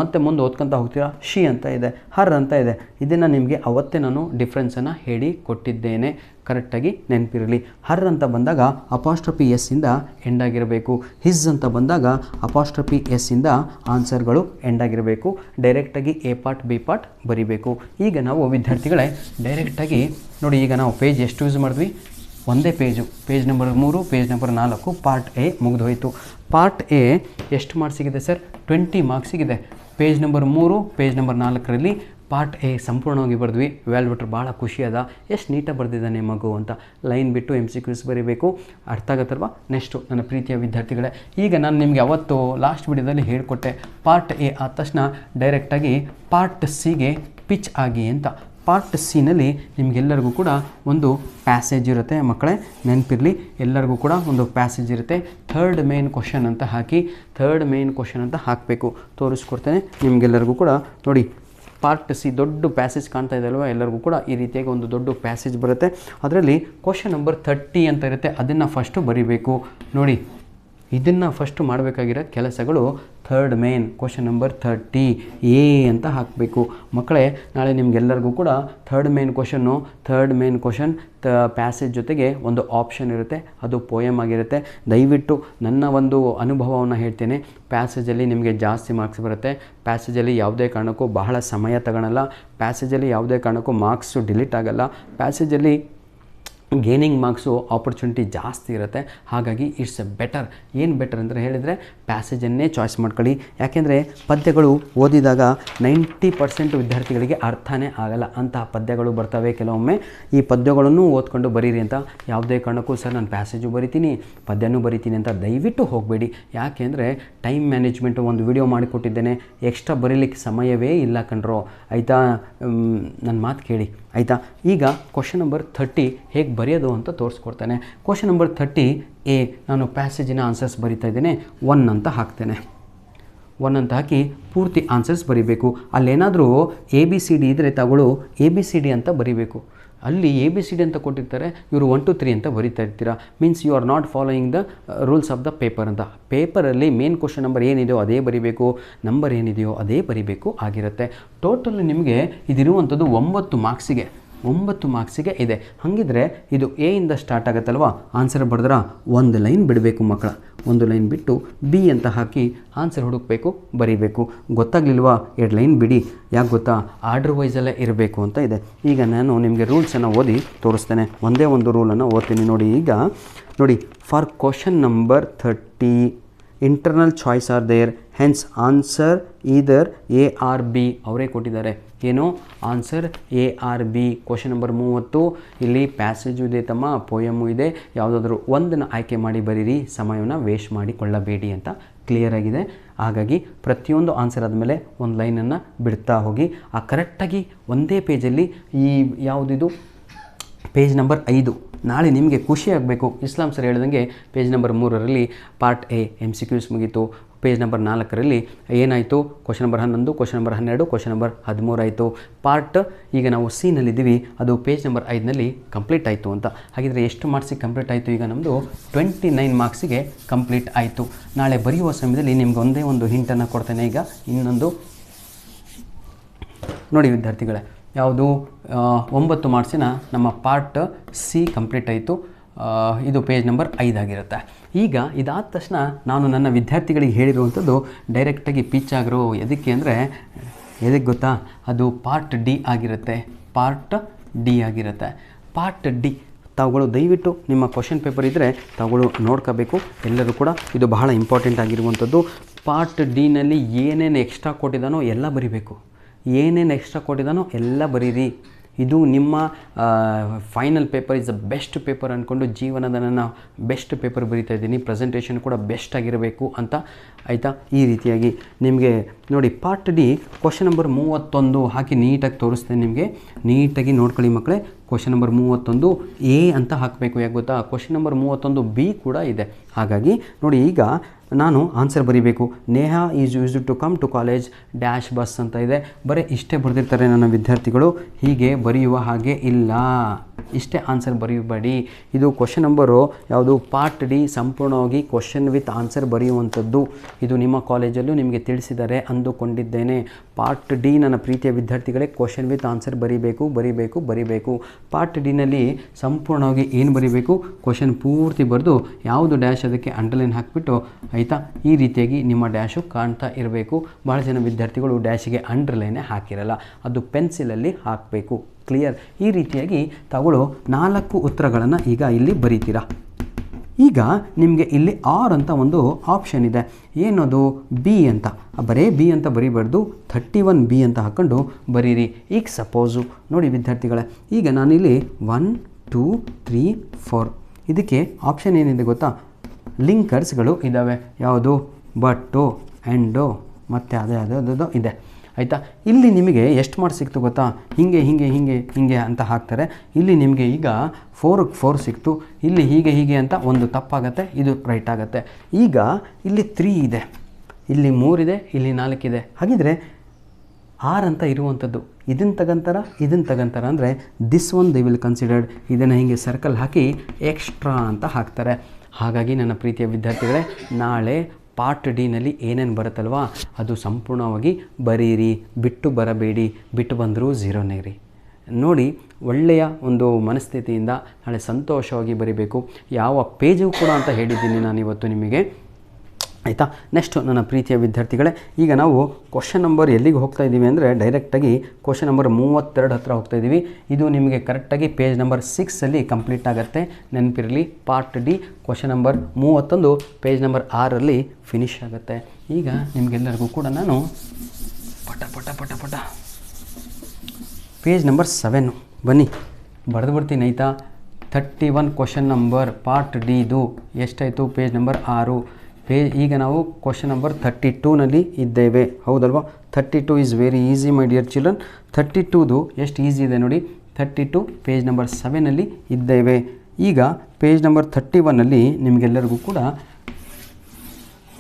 ಮತ್ತೆ ಮುಂದೆ ಓದ್ಕೊತಾ ಹೋಗ್ತೀರಾ. ಶಿ ಅಂತ ಇದೆ, ಹರ್ ಅಂತ ಇದೆ. ಇದನ್ನು ನಿಮಗೆ ಅವತ್ತೇ ನಾನು ಡಿಫ್ರೆನ್ಸನ್ನು ಹೇಳಿ ಕೊಟ್ಟಿದ್ದೇನೆ, ಕರೆಕ್ಟಾಗಿ ನೆನಪಿರಲಿ. ಹರ್ ಅಂತ ಬಂದಾಗ ಅಪಾಸ್ಟ್ರಫಿ ಎಸ್ಸಿಂದ ಎಂಡಾಗಿರಬೇಕು. ಹಿಸ್ ಅಂತ ಬಂದಾಗ ಅಪಾಸ್ಟ್ರಫಿ ಎಸ್ಸಿಂದ ಆನ್ಸರ್ಗಳು ಎಂಡಾಗಿರಬೇಕು. ಡೈರೆಕ್ಟಾಗಿ ಎ ಪಾರ್ಟ್ ಬಿ ಪಾರ್ಟ್ ಬರಿಬೇಕು. ಈಗ ನಾವು ವಿದ್ಯಾರ್ಥಿಗಳೇ ಡೈರೆಕ್ಟಾಗಿ ನೋಡಿ, ಈಗ ನಾವು ಪೇಜ್ ಎಷ್ಟು ಯೂಸ್ ಮಾಡಿದ್ವಿ, ಒಂದೇ page number 3, page number 4 part A ಮುಗಿದೋಯ್ತು. ಪಾರ್ಟ್ ಎ ಎಷ್ಟು ಮಾರ್ಕ್ಸ್ ಸಿಗಿದೆ ಸರ್? 20 ಮಾರ್ಕ್ಸ್ ಸಿಗಿದೆ. ಪೇಜ್ ನಂಬರ್ 3, ಪೇಜ್ ನಂಬರ್ 4ರಲ್ಲಿ ಪಾರ್ಟ್ ಎ ಸಂಪೂರ್ಣವಾಗಿ ಬರೆದ್ವಿ. ವ್ಯಾಲ್ಬಿಟ್ರೆ ಭಾಳ ಖುಷಿ ಅದ, ಎಷ್ಟು ನೀಟಾಗಿ ಬರೆದಿದ್ದಾನೆ ಮಗು ಅಂತ. ಲೈನ್ ಬಿಟ್ಟು MCQs ಬರೀಬೇಕು. ಅರ್ಥ ಆಗತ್ತಲ್ವಾ? ನೆಕ್ಸ್ಟು ನನ್ನ ಪ್ರೀತಿಯ ವಿದ್ಯಾರ್ಥಿಗಳೇ, ಈಗ ನಾನು ನಿಮಗೆ ಅವತ್ತು ಲಾಸ್ಟ್ ವಿಡಿಯೋದಲ್ಲಿ ಹೇಳಿಕೊಟ್ಟೆ, ಪಾರ್ಟ್ ಎ ಆದ ತಕ್ಷಣ ಡೈರೆಕ್ಟಾಗಿ ಪಾರ್ಟ್ ಸಿಗೆ ಪಿಚ್ ಆಗಿ ಅಂತ. ಪಾರ್ಟ್ ಸಿನಲ್ಲಿ ನಿಮಗೆಲ್ಲರಿಗೂ ಕೂಡ ಒಂದು ಪ್ಯಾಸೇಜ್ ಇರುತ್ತೆ ಮಕ್ಕಳೇ, ನೆನಪಿರಲಿ. ಎಲ್ಲರಿಗೂ ಕೂಡ ಒಂದು ಪ್ಯಾಸೇಜ್ ಇರುತ್ತೆ. ಥರ್ಡ್ ಮೇನ್ ಕ್ವಶನ್ ಅಂತ ಹಾಕಿ, ಥರ್ಡ್ ಮೇನ್ ಕ್ವಶನ್ ಅಂತ ಹಾಕಬೇಕು. ತೋರಿಸ್ಕೊಡ್ತೇನೆ ನಿಮಗೆಲ್ಲರಿಗೂ ಕೂಡ. ನೋಡಿ, ಪಾರ್ಟ್ ಸಿ ದೊಡ್ಡ ಪ್ಯಾಸೇಜ್ ಕಾಣ್ತಾ ಇದೆ ಅಲ್ವಾ ಎಲ್ಲರಿಗೂ ಕೂಡ. ಈ ರೀತಿಯಾಗಿ ಒಂದು ದೊಡ್ಡ ಪ್ಯಾಸೇಜ್ ಬರುತ್ತೆ. ಅದರಲ್ಲಿ ಕ್ವಶನ್ ನಂಬರ್ 30 ಅಂತ ಇರುತ್ತೆ, ಅದನ್ನು ಫಸ್ಟು ಬರಿಬೇಕು. ನೋಡಿ, ಇದನ್ನು ಫಸ್ಟು ಮಾಡಬೇಕಾಗಿರೋ ಕೆಲಸಗಳು third main question number 30 A ಅಂತ ಹಾಕಬೇಕು ಮಕ್ಕಳೇ. ನಾಳೆ ನಿಮಗೆಲ್ಲರಿಗೂ ಕೂಡ ಥರ್ಡ್ ಮೇನ್ ಕ್ವಶನ್ ಪ್ಯಾಸೇಜ್ ಜೊತೆಗೆ ಒಂದು ಆಪ್ಷನ್ ಇರುತ್ತೆ, ಅದು ಪೋಯಮ್ ಆಗಿರುತ್ತೆ. ದಯವಿಟ್ಟು ನನ್ನ ಒಂದು ಅನುಭವವನ್ನು ಹೇಳ್ತೇನೆ. ಪ್ಯಾಸೇಜಲ್ಲಿ ನಿಮಗೆ ಜಾಸ್ತಿ ಮಾರ್ಕ್ಸ್ ಬರುತ್ತೆ. ಪ್ಯಾಸೇಜಲ್ಲಿ ಯಾವುದೇ ಕಾರಣಕ್ಕೂ ಬಹಳ ಸಮಯ ತಗೊಳ್ಳಲ್ಲ. ಪ್ಯಾಸೇಜಲ್ಲಿ ಯಾವುದೇ ಕಾರಣಕ್ಕೂ ಮಾರ್ಕ್ಸು ಡಿಲೀಟ್ ಆಗಲ್ಲ. ಪ್ಯಾಸೇಜಲ್ಲಿ ಗೇನಿಂಗ್ ಮಾರ್ಕ್ಸು ಆಪರ್ಚುನಿಟಿ ಜಾಸ್ತಿ ಇರುತ್ತೆ. ಹಾಗಾಗಿ ಇಟ್ಸ್ ಬೆಟರ್. ಏನು ಬೆಟರ್ ಅಂದರೆ ಹೇಳಿದರೆ ಪ್ಯಾಸೇಜನ್ನೇ ಚಾಯ್ಸ್ ಮಾಡ್ಕೊಳ್ಳಿ. ಯಾಕೆಂದರೆ ಪದ್ಯಗಳು ಓದಿದಾಗ 90% ವಿದ್ಯಾರ್ಥಿಗಳಿಗೆ ಅರ್ಥನೇ ಆಗಲ್ಲ. ಅಂತಹ ಪದ್ಯಗಳು ಬರ್ತವೆ ಕೆಲವೊಮ್ಮೆ. ಈ ಪದ್ಯಗಳನ್ನು ಓದ್ಕೊಂಡು ಬರೀರಿ ಅಂತ ಯಾವುದೇ ಕಾರಣಕ್ಕೂ ಸರ್ ನಾನು ಪ್ಯಾಸೇಜು ಬರಿತೀನಿ, ಪದ್ಯನೂ ಬರಿತೀನಿ ಅಂತ ದಯವಿಟ್ಟು ಹೋಗಬೇಡಿ. ಯಾಕೆಂದರೆ ಟೈಮ್ ಮ್ಯಾನೇಜ್ಮೆಂಟು ಒಂದು ವಿಡಿಯೋ ಮಾಡಿಕೊಟ್ಟಿದ್ದೇನೆ, ಎಕ್ಸ್ಟ್ರಾ ಬರೀಲಿಕ್ಕೆ ಸಮಯವೇ ಇಲ್ಲ ಕಣ್ರೋ, ಆಯಿತಾ. ನನ್ನ ಮಾತು ಕೇಳಿ ಆಯಿತಾ. ಈಗ ಕ್ವಶನ್ ನಂಬರ್ 30 ಹೇಗೆ ಬರೆಯೋದು ಅಂತ ತೋರಿಸ್ಕೊಡ್ತೇನೆ. ಕ್ವಶನ್ ನಂಬರ್ 30 ಎ, ನಾನು ಪ್ಯಾಸೇಜಿನ ಆನ್ಸರ್ಸ್ ಬರಿತಾ ಇದ್ದೇನೆ. 1 ಅಂತ ಹಾಕ್ತೇನೆ. 1 ಅಂತ ಹಾಕಿ ಪೂರ್ತಿ ಆನ್ಸರ್ಸ್ ಬರಿಬೇಕು. ಅಲ್ಲೇನಾದರೂ ABCD ಇದ್ದರೆ ತಗೊಳ್ಳು ABCD ಅಂತ ಬರಿಬೇಕು. ಅಲ್ಲಿ ABCD ಅಂತ ಕೊಟ್ಟಿರ್ತಾರೆ, ಇವರು 1 2 3 ಅಂತ ಬರಿತಾ ಇರ್ತೀರಾ. Means you are not following the rules of the paper ಅಂತ. ಪೇಪರಲ್ಲಿ ಮೇನ್ ಕ್ವಶನ್ ನಂಬರ್ ಏನಿದೆಯೋ ಅದೇ ಬರಿಬೇಕು, ನಂಬರ್ ಏನಿದೆಯೋ ಅದೇ ಬರಿಬೇಕು ಆಗಿರುತ್ತೆ. ಟೋಟಲ್ ನಿಮಗೆ ಇದಿರುವಂಥದ್ದು 9 ಮಾರ್ಕ್ಸಿಗೆ ಇದೆ. ಹಾಗಿದ್ರೆ ಇದು ಎ ಇಂದ ಸ್ಟಾರ್ಟ್ ಆಗುತ್ತಲ್ವ, ಆನ್ಸರ್ ಬರೆದ್ರೆ ಒಂದು ಲೈನ್ ಬಿಡಬೇಕು ಮಕ್ಕಳ. ಒಂದು ಲೈನ್ ಬಿಟ್ಟು ಬಿ ಅಂತ ಹಾಕಿ ಆನ್ಸರ್ ಹುಡುಕಬೇಕು, ಬರೀಬೇಕು. ಗೊತ್ತಾಗಲಿಲ್ವಾ? 2 ಲೈನ್ ಬಿಡಿ. ಯಾಕೆ ಗೊತ್ತಾ? ಆರ್ಡರ್ ವೈಸಲ್ಲೇ ಇರಬೇಕು ಅಂತ ಇದೆ. ಈಗ ನಾನು ನಿಮಗೆ ರೂಲ್ಸನ್ನು ಓದಿ ತೋರಿಸ್ತೇನೆ. ಒಂದೇ ಒಂದು ರೂಲನ್ನು ಓದ್ತೀನಿ ನೋಡಿ. ಈಗ ನೋಡಿ, for question number 30 internal choice are there, hence answer either A or B. ಅವರೇ ಕೊಟ್ಟಿದ್ದಾರೆ ಏನು answer A or B. Question number 30 ಇಲ್ಲಿ ಪ್ಯಾಸೇಜು ಇದೆ ತಮ್ಮ, ಪೋಯಮು ಇದೆ, ಯಾವುದಾದ್ರೂ ಒಂದನ್ನು ಆಯ್ಕೆ ಮಾಡಿ ಬರೀರಿ, ಸಮಯವನ್ನು ವೇಸ್ಟ್ ಮಾಡಿಕೊಳ್ಳಬೇಡಿ ಅಂತ ಕ್ಲಿಯರ್ ಆಗಿದೆ. ಹಾಗಾಗಿ ಪ್ರತಿಯೊಂದು ಆನ್ಸರ್ ಆದಮೇಲೆ ಒಂದು ಲೈನನ್ನು ಬಿಡ್ತಾ ಹೋಗಿ ಆ ಕರೆಕ್ಟಾಗಿ ಒಂದೇ ಪೇಜಲ್ಲಿ ಈ ಯಾವುದಿದು ಪೇಜ್ ನಂಬರ್ 5 ನಾಳೆ ನಿಮಗೆ ಖುಷಿ ಆಗಬೇಕು. ಇಸ್ಲಾಂ ಸರ್ ಹೇಳ್ದಂಗೆ ಪೇಜ್ ನಂಬರ್ 3ರಲ್ಲಿ ಪಾರ್ಟ್ ಎ MCQs ಮುಗೀತು. ಪೇಜ್ ನಂಬರ್ 4ರಲ್ಲಿ ಏನಾಯಿತು, question number 11, question number 12, question number 13 ಆಯಿತು. ಪಾರ್ಟ್ ಈಗ ನಾವು ಸಿನಲ್ಲಿದ್ದೀವಿ, ಅದು ಪೇಜ್ ನಂಬರ್ 5ನಲ್ಲಿ ಕಂಪ್ಲೀಟ್ ಆಯಿತು ಅಂತ. ಹಾಗಿದ್ರೆ ಎಷ್ಟು ಮಾರ್ಕ್ಸಿಗೆ ಕಂಪ್ಲೀಟ್ ಆಯಿತು? ಈಗ ನಮ್ಮದು 29 ಮಾರ್ಕ್ಸಿಗೆ ಕಂಪ್ಲೀಟ್ ಆಯಿತು. ನಾಳೆ ಬರೆಯುವ ಸಮಯದಲ್ಲಿ ನಿಮ್ಗೆ ಒಂದೇ ಒಂದು ಹಿಂಟನ್ನು ಕೊಡ್ತೇನೆ. ಈಗ ಇನ್ನೊಂದು ನೋಡಿ ವಿದ್ಯಾರ್ಥಿಗಳೇ, ಯಾವುದು 9 ಮಾರ್ಕ್ಸಿನ ನಮ್ಮ ಪಾರ್ಟ್ ಸಿ ಕಂಪ್ಲೀಟ್ ಆಯಿತು. ಇದು ಪೇಜ್ ನಂಬರ್ 5 ಆಗಿರುತ್ತೆ. ಈಗ ಇದಾದ ತಕ್ಷಣ ನಾನು ನನ್ನ ವಿದ್ಯಾರ್ಥಿಗಳಿಗೆ ಹೇಳಿರುವಂಥದ್ದು ಡೈರೆಕ್ಟಾಗಿ ಪಿಚ್ ಆಗಿರೋ ಎದಕ್ಕೆ ಅಂದರೆ ಎದಕ್ಕೆ ಗೊತ್ತಾ, ಅದು ಪಾರ್ಟ್ ಡಿ ಆಗಿರುತ್ತೆ. ಪಾರ್ಟ್ ಡಿ ಆಗಿರುತ್ತೆ. ಪಾರ್ಟ್ ಡಿ ತಾವುಗಳು ದಯವಿಟ್ಟು ನಿಮ್ಮ ಕ್ವಶನ್ ಪೇಪರ್ ಇದ್ದರೆ ತಾವುಗಳು ನೋಡ್ಕೋಬೇಕು ಎಲ್ಲರೂ ಕೂಡ. ಇದು ಬಹಳ ಇಂಪಾರ್ಟೆಂಟ್ ಆಗಿರುವಂಥದ್ದು. ಪಾರ್ಟ್ ಡಿನಲ್ಲಿ ಏನೇನು ಎಕ್ಸ್ಟ್ರಾ ಕೊಟ್ಟಿದ್ದಾನೋ ಎಲ್ಲ ಬರಿಬೇಕು. ಏನೇನು ಎಕ್ಸ್ಟ್ರಾ ಕೊಟ್ಟಿದ್ದಾನೋ ಎಲ್ಲ ಬರೀರಿ. ಇದು ನಿಮ್ಮ final paper is the best paper ಅಂದ್ಕೊಂಡು ಜೀವನದ ನನ್ನ ಬೆಸ್ಟ್ ಪೇಪರ್ ಬರೀತಾ ಇದ್ದೀನಿ. ಪ್ರೆಸೆಂಟೇಷನ್ ಕೂಡ ಬೆಸ್ಟ್ ಆಗಿರಬೇಕು ಅಂತ, ಆಯಿತಾ? ಈ ರೀತಿಯಾಗಿ ನಿಮಗೆ ನೋಡಿ ಪಾರ್ಟ್ ಡಿ ಕ್ವಶನ್ ನಂಬರ್ 31 ಹಾಕಿ ನೀಟಾಗಿ ತೋರಿಸ್ತೇನೆ ನಿಮಗೆ. ನೀಟಾಗಿ ನೋಡ್ಕೊಳ್ಳಿ ಮಕ್ಕಳೇ. ಕ್ವಶನ್ ನಂಬರ್ 31 ಎ ಅಂತ ಹಾಕಬೇಕು. ಯಾಕೆ ಗೊತ್ತಾ, ಕ್ವಶನ್ ನಂಬರ್ 31 ಬಿ ಕೂಡ ಇದೆ. ಹಾಗಾಗಿ ನೋಡಿ ಈಗ ನಾನು ಆನ್ಸರ್ ಬರೀಬೇಕು. Neha is used to come to college dash bus ಅಂತ ಇದೆ. ಬರೀ ಇಷ್ಟೇ ಬರೆದಿರ್ತಾರೆ ನನ್ನ ವಿದ್ಯಾರ್ಥಿಗಳು. ಹೀಗೆ ಬರೆಯುವ ಹಾಗೆ ಇಲ್ಲ, ಇಷ್ಟೇ ಆನ್ಸರ್ ಬರೆಯಬೇಡಿ. ಇದು ಕ್ವಶನ್ ನಂಬರು ಯಾವುದು ಪಾರ್ಟ್ ಡಿ, ಸಂಪೂರ್ಣವಾಗಿ ಕ್ವಶನ್ ವಿತ್ ಆನ್ಸರ್ ಬರೆಯುವಂಥದ್ದು. ಇದು ನಿಮ್ಮ ಕಾಲೇಜಲ್ಲೂ ನಿಮಗೆ ತಿಳಿಸಿದ್ದಾರೆ ಅಂದುಕೊಂಡಿದ್ದೇನೆ. ಪಾರ್ಟ್ ಡಿ ನನ್ನ ಪ್ರೀತಿಯ ವಿದ್ಯಾರ್ಥಿಗಳೇ, ಕ್ವಶನ್ ವಿತ್ ಆನ್ಸರ್ ಬರೀಬೇಕು. ಪಾರ್ಟ್ ಡಿನಲ್ಲಿ ಸಂಪೂರ್ಣವಾಗಿ ಏನು ಬರೀಬೇಕು, ಕ್ವಶನ್ ಪೂರ್ತಿ ಬರೆದು ಯಾವುದು ಡ್ಯಾಶ್ ಅದಕ್ಕೆ ಅಂಡರ್ಲೈನ್ ಹಾಕಿಬಿಟ್ಟು, ಆಯಿತಾ? ಈ ರೀತಿಯಾಗಿ ನಿಮ್ಮ ಡ್ಯಾಶು ಕಾಣ್ತಾ ಇರಬೇಕು. ಭಾಳ ಜನ ವಿದ್ಯಾರ್ಥಿಗಳು ಡ್ಯಾಶಿಗೆ ಅಂಡರ್ಲೈನೇ ಹಾಕಿರಲ್ಲ, ಅದು ಪೆನ್ಸಿಲಲ್ಲಿ ಹಾಕಬೇಕು. ಕ್ಲಿಯರ್? ಈ ರೀತಿಯಾಗಿ ತಾವುಗಳು 4 ಉತ್ತರಗಳನ್ನು ಈಗ ಇಲ್ಲಿ ಬರೀತೀರಾ. ಈಗ ನಿಮಗೆ ಇಲ್ಲಿ ಆರ್ ಅಂತ ಒಂದು ಆಪ್ಷನ್ ಇದೆ. ಏನದು? ಬಿ ಅಂತ. ಬರೇ ಬಿ ಅಂತ ಬರೀಬಾರ್ದು, 31 ಬಿ ಅಂತ ಹಾಕ್ಕೊಂಡು ಬರೀರಿ. ಈಗ ಸಪೋಸು ನೋಡಿ ವಿದ್ಯಾರ್ಥಿಗಳೇ, ಈಗ ನಾನಿಲ್ಲಿ 1 2 3 4 ಇದಕ್ಕೆ ಆಪ್ಷನ್ ಏನಿದೆ ಗೊತ್ತಾ, ಲಿಂಕರ್ಸ್ಗಳು ಇದ್ದಾವೆ. ಯಾವುದು? ಬಟ್ಟು, ಎಂಡು ಮತ್ತು ಅದೇ ಇದೆ, ಆಯಿತಾ? ಇಲ್ಲಿ ನಿಮಗೆ ಎಷ್ಟು ಮಾರ್ಕ್ಸ್ ಸಿಕ್ತು ಗೊತ್ತಾ, ಹೀಗೆ ಅಂತ ಹಾಕ್ತಾರೆ. ಇಲ್ಲಿ ನಿಮಗೆ ಈಗ 4ಕ್ಕೆ 4 ಸಿಕ್ತು. ಇಲ್ಲಿ ಹೀಗೆ ಅಂತ ಒಂದು ತಪ್ಪಾಗತ್ತೆ, ಇದು ರೈಟ್ ಆಗುತ್ತೆ. ಈಗ ಇಲ್ಲಿ 3 ಇದೆ, ಇಲ್ಲಿ 3 ಇದೆ, ಇಲ್ಲಿ 4 ಇದೆ. ಹಾಗಿದ್ರೆ 6 ಅಂತ ಇರುವಂಥದ್ದು ಇದನ್ನು ತಗೊಂತಾರ ಅಂದರೆ this one they will considered. ಇದನ್ನು ಹೀಗೆ ಸರ್ಕಲ್ ಹಾಕಿ ಎಕ್ಸ್ಟ್ರಾ ಅಂತ ಹಾಕ್ತಾರೆ. ಹಾಗಾಗಿ ನನ್ನ ಪ್ರೀತಿಯ ವಿದ್ಯಾರ್ಥಿಗಳೇ, ನಾಳೆ ಪಾರ್ಟ್ ಡಿನಲ್ಲಿ ಏನೇನು ಬರುತ್ತಲ್ವ ಅದು ಸಂಪೂರ್ಣವಾಗಿ ಬರೀರಿ, ಬಿಟ್ಟು ಬರಬೇಡಿ. ಬಿಟ್ಟು ಬಂದರೂ 0ನೇ ರೀ. ನೋಡಿ, ಒಳ್ಳೆಯ ಒಂದು ಮನಸ್ಥಿತಿಯಿಂದ ನಾಳೆ ಸಂತೋಷವಾಗಿ ಬರೀಬೇಕು. ಯಾವ ಪೇಜು ಕೂಡ ಅಂತ ಹೇಳಿದ್ದೀನಿ ನಾನು ಇವತ್ತು ನಿಮಗೆ, ಆಯಿತಾ? ನೆಕ್ಸ್ಟು ನನ್ನ ಪ್ರೀತಿಯ ವಿದ್ಯಾರ್ಥಿಗಳೇ, ಈಗ ನಾವು ಕ್ವಶನ್ ನಂಬರ್ ಎಲ್ಲಿಗೆ ಹೋಗ್ತಾ ಇದ್ದೀವಿ ಅಂದರೆ ಡೈರೆಕ್ಟಾಗಿ ಕ್ವಶನ್ ನಂಬರ್ 32 ಹತ್ರ ಹೋಗ್ತಾ ಇದ್ದೀವಿ. ಇದು ನಿಮಗೆ ಕರೆಕ್ಟಾಗಿ ಪೇಜ್ ನಂಬರ್ 6ಅಲ್ಲಿ ಕಂಪ್ಲೀಟ್ ಆಗುತ್ತೆ, ನೆನಪಿರಲಿ. Part D question number 31 page number 6ರಲ್ಲಿ ಫಿನಿಶ್ ಆಗುತ್ತೆ. ಈಗ ನಿಮಗೆಲ್ಲರಿಗೂ ಕೂಡ ನಾನು ಪಟ ಪೇಜ್ ನಂಬರ್ 7 ಬನ್ನಿ ಬರೆದು ಆಯಿತಾ? 31 ಕ್ವಶನ್ ನಂಬರ್ ಪಾರ್ಟ್ ಡಿದು ಎಷ್ಟಾಯಿತು? Page number 6. ಈಗ ನಾವು ಕ್ವಶನ್ ನಂಬರ್ 32ನಲ್ಲಿ ಇದ್ದೇವೆ, ಹೌದಲ್ವಾ? 32 is very easy my dear children. 32ದು ಎಷ್ಟು ಈಸಿ ಇದೆ ನೋಡಿ. 32 ಪೇಜ್ ನಂಬರ್ 7ನಲ್ಲಿ ಇದ್ದೇವೆ. ಈಗ ಪೇಜ್ ನಂಬರ್ 31ನಲ್ಲಿ ನಿಮಗೆಲ್ಲರಿಗೂ ಕೂಡ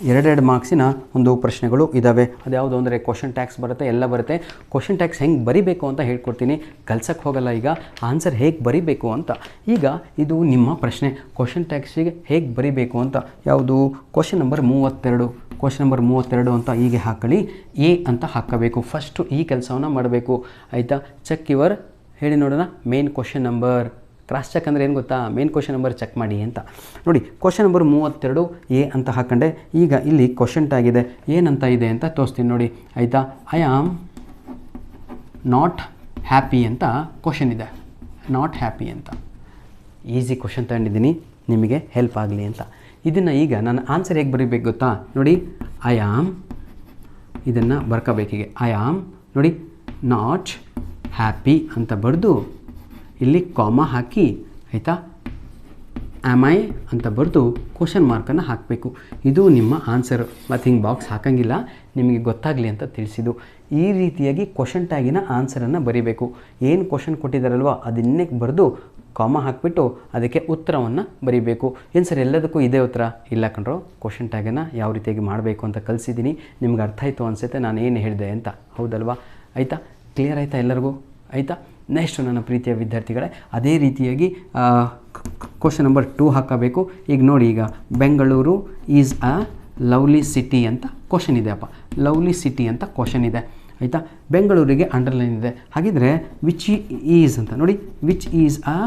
2 ಮಾರ್ಕ್ಸಿನ ಒಂದು ಪ್ರಶ್ನೆಗಳು ಇದ್ದಾವೆ. ಅದ್ಯಾವುದು ಅಂದರೆ ಕ್ವಶನ್ ಟ್ಯಾಕ್ಸ್ ಬರುತ್ತೆ, ಎಲ್ಲ ಬರುತ್ತೆ. ಕ್ವಶನ್ ಟ್ಯಾಕ್ಸ್ ಹೆಂಗೆ ಬರಿಬೇಕು ಅಂತ ಹೇಳ್ಕೊಡ್ತೀನಿ, ಕಲ್ಸಕ್ಕೆ ಹೋಗಲ್ಲ. ಈಗ ಆನ್ಸರ್ ಹೇಗೆ ಬರಿಬೇಕು ಅಂತ. ಈಗ ಇದು ನಿಮ್ಮ ಪ್ರಶ್ನೆ, ಕ್ವಶನ್ ಟ್ಯಾಕ್ಸಿಗೆ ಹೇಗೆ ಬರಿಬೇಕು ಅಂತ. ಯಾವುದು? Question number 32. ಕ್ವಶನ್ ನಂಬರ್ 32 ಅಂತ ಹೀಗೆ ಹಾಕೊಳ್ಳಿ, ಎ ಅಂತ ಹಾಕಬೇಕು. ಫಸ್ಟು ಈ ಕೆಲಸವನ್ನು ಮಾಡಬೇಕು, ಆಯಿತಾ? ಚೆಕ್ ಯುವರ್, ಹೇಳಿ ನೋಡೋಣ, main question number. Cross check ಅಂದರೆ ಏನು ಗೊತ್ತಾ, ಮೇನ್ ಕ್ವಶನ್ ನಂಬರ್ ಚೆಕ್ ಮಾಡಿ ಅಂತ. ನೋಡಿ, ಕ್ವಶನ್ ನಂಬರ್ 32 ಎ ಅಂತ ಹಾಕೊಂಡೆ. ಈಗ ಇಲ್ಲಿ ಕ್ವಶನ್ ಟ್ಯಾಗ್ ಇದೆ, ಏನಂತ ಇದೆ ಅಂತ ತೋರಿಸ್ತೀನಿ ನೋಡಿ, ಆಯಿತಾ? ಐ ಆಮ್ ನಾಟ್ ಹ್ಯಾಪಿ ಅಂತ ಕ್ವಶನ್ ಇದೆ. ನಾಟ್ ಹ್ಯಾಪಿ ಅಂತ ಈಸಿ ಕ್ವಶನ್ ತಗೊಂಡಿದ್ದೀನಿ ನಿಮಗೆ ಹೆಲ್ಪ್ ಆಗಲಿ ಅಂತ. ಇದನ್ನು ಈಗ ನಾನು ಆನ್ಸರ್ ಹೇಗೆ ಬರೀಬೇಕು ಗೊತ್ತಾ ನೋಡಿ, ಐ ಆಮ್ ಇದನ್ನು ಬರ್ಕೋಬೇಕೀಗೆ, ಐ ಆಮ್ ನೋಡಿ ನಾಟ್ ಹ್ಯಾಪಿ ಅಂತ ಬರೆದು ಇಲ್ಲಿ ಕಾಮ ಹಾಕಿ ಆಯಿತಾ, ಆಮ್ ಐ ಅಂತ ಬರೆದು ಕ್ವಶನ್ ಮಾರ್ಕನ್ನು ಹಾಕಬೇಕು. ಇದು ನಿಮ್ಮ ಆನ್ಸರ್. ಮತ್ತು ಹಿಂಗೆ ಬಾಕ್ಸ್ ಹಾಕೋಂಗಿಲ್ಲ, ನಿಮಗೆ ಗೊತ್ತಾಗಲಿ ಅಂತ ತಿಳಿಸಿದ್ದು. ಈ ರೀತಿಯಾಗಿ ಕ್ವಶನ್ ಟ್ಯಾಗಿನ ಆನ್ಸರನ್ನು ಬರೀಬೇಕು. ಏನು ಕ್ವಶನ್ ಕೊಟ್ಟಿದ್ದಾರಲ್ವ ಅದನ್ನೇ ಬರೆದು ಕಾಮ ಹಾಕಿಬಿಟ್ಟು ಅದಕ್ಕೆ ಉತ್ತರವನ್ನು ಬರೀಬೇಕು. ಏನು ಸರ್ ಎಲ್ಲದಕ್ಕೂ ಇದೇ ಉತ್ತರ? ಇಲ್ಲ ಕಣ್ರೋ, ಕ್ವಶನ್ ಟ್ಯಾಗನ್ನು ಯಾವ ರೀತಿಯಾಗಿ ಮಾಡಬೇಕು ಅಂತ ಕಲಿಸಿದ್ದೀನಿ. ನಿಮ್ಗೆ ಅರ್ಥ ಆಯಿತು ಅನಿಸುತ್ತೆ ನಾನು ಏನು ಹೇಳಿದೆ ಅಂತ, ಹೌದಲ್ವಾ? ಆಯಿತಾ? ಕ್ಲಿಯರ್ ಆಯಿತಾ ಎಲ್ಲರಿಗೂ? ಆಯಿತಾ? ನೆಕ್ಸ್ಟು ನನ್ನ ಪ್ರೀತಿಯ ವಿದ್ಯಾರ್ಥಿಗಳೇ, ಅದೇ ರೀತಿಯಾಗಿ ಕ್ವಶನ್ ನಂಬರ್ 2 ಹಾಕಬೇಕು. ಈಗ ನೋಡಿ, ಈಗ Bengaluru is a lovely city ಅಂತ ಕ್ವಶನ್ ಇದೆ ಅಪ್ಪ. ಲವ್ಲಿ ಸಿಟಿ ಅಂತ ಕ್ವಶನ್ ಇದೆ ಆಯಿತಾ. ಬೆಂಗಳೂರಿಗೆ ಅಂಡರ್ಲೈನ್ ಇದೆ. ಹಾಗಿದ್ರೆ ವಿಚ್ ಈಸ್ ಅಂತ ನೋಡಿ, which is a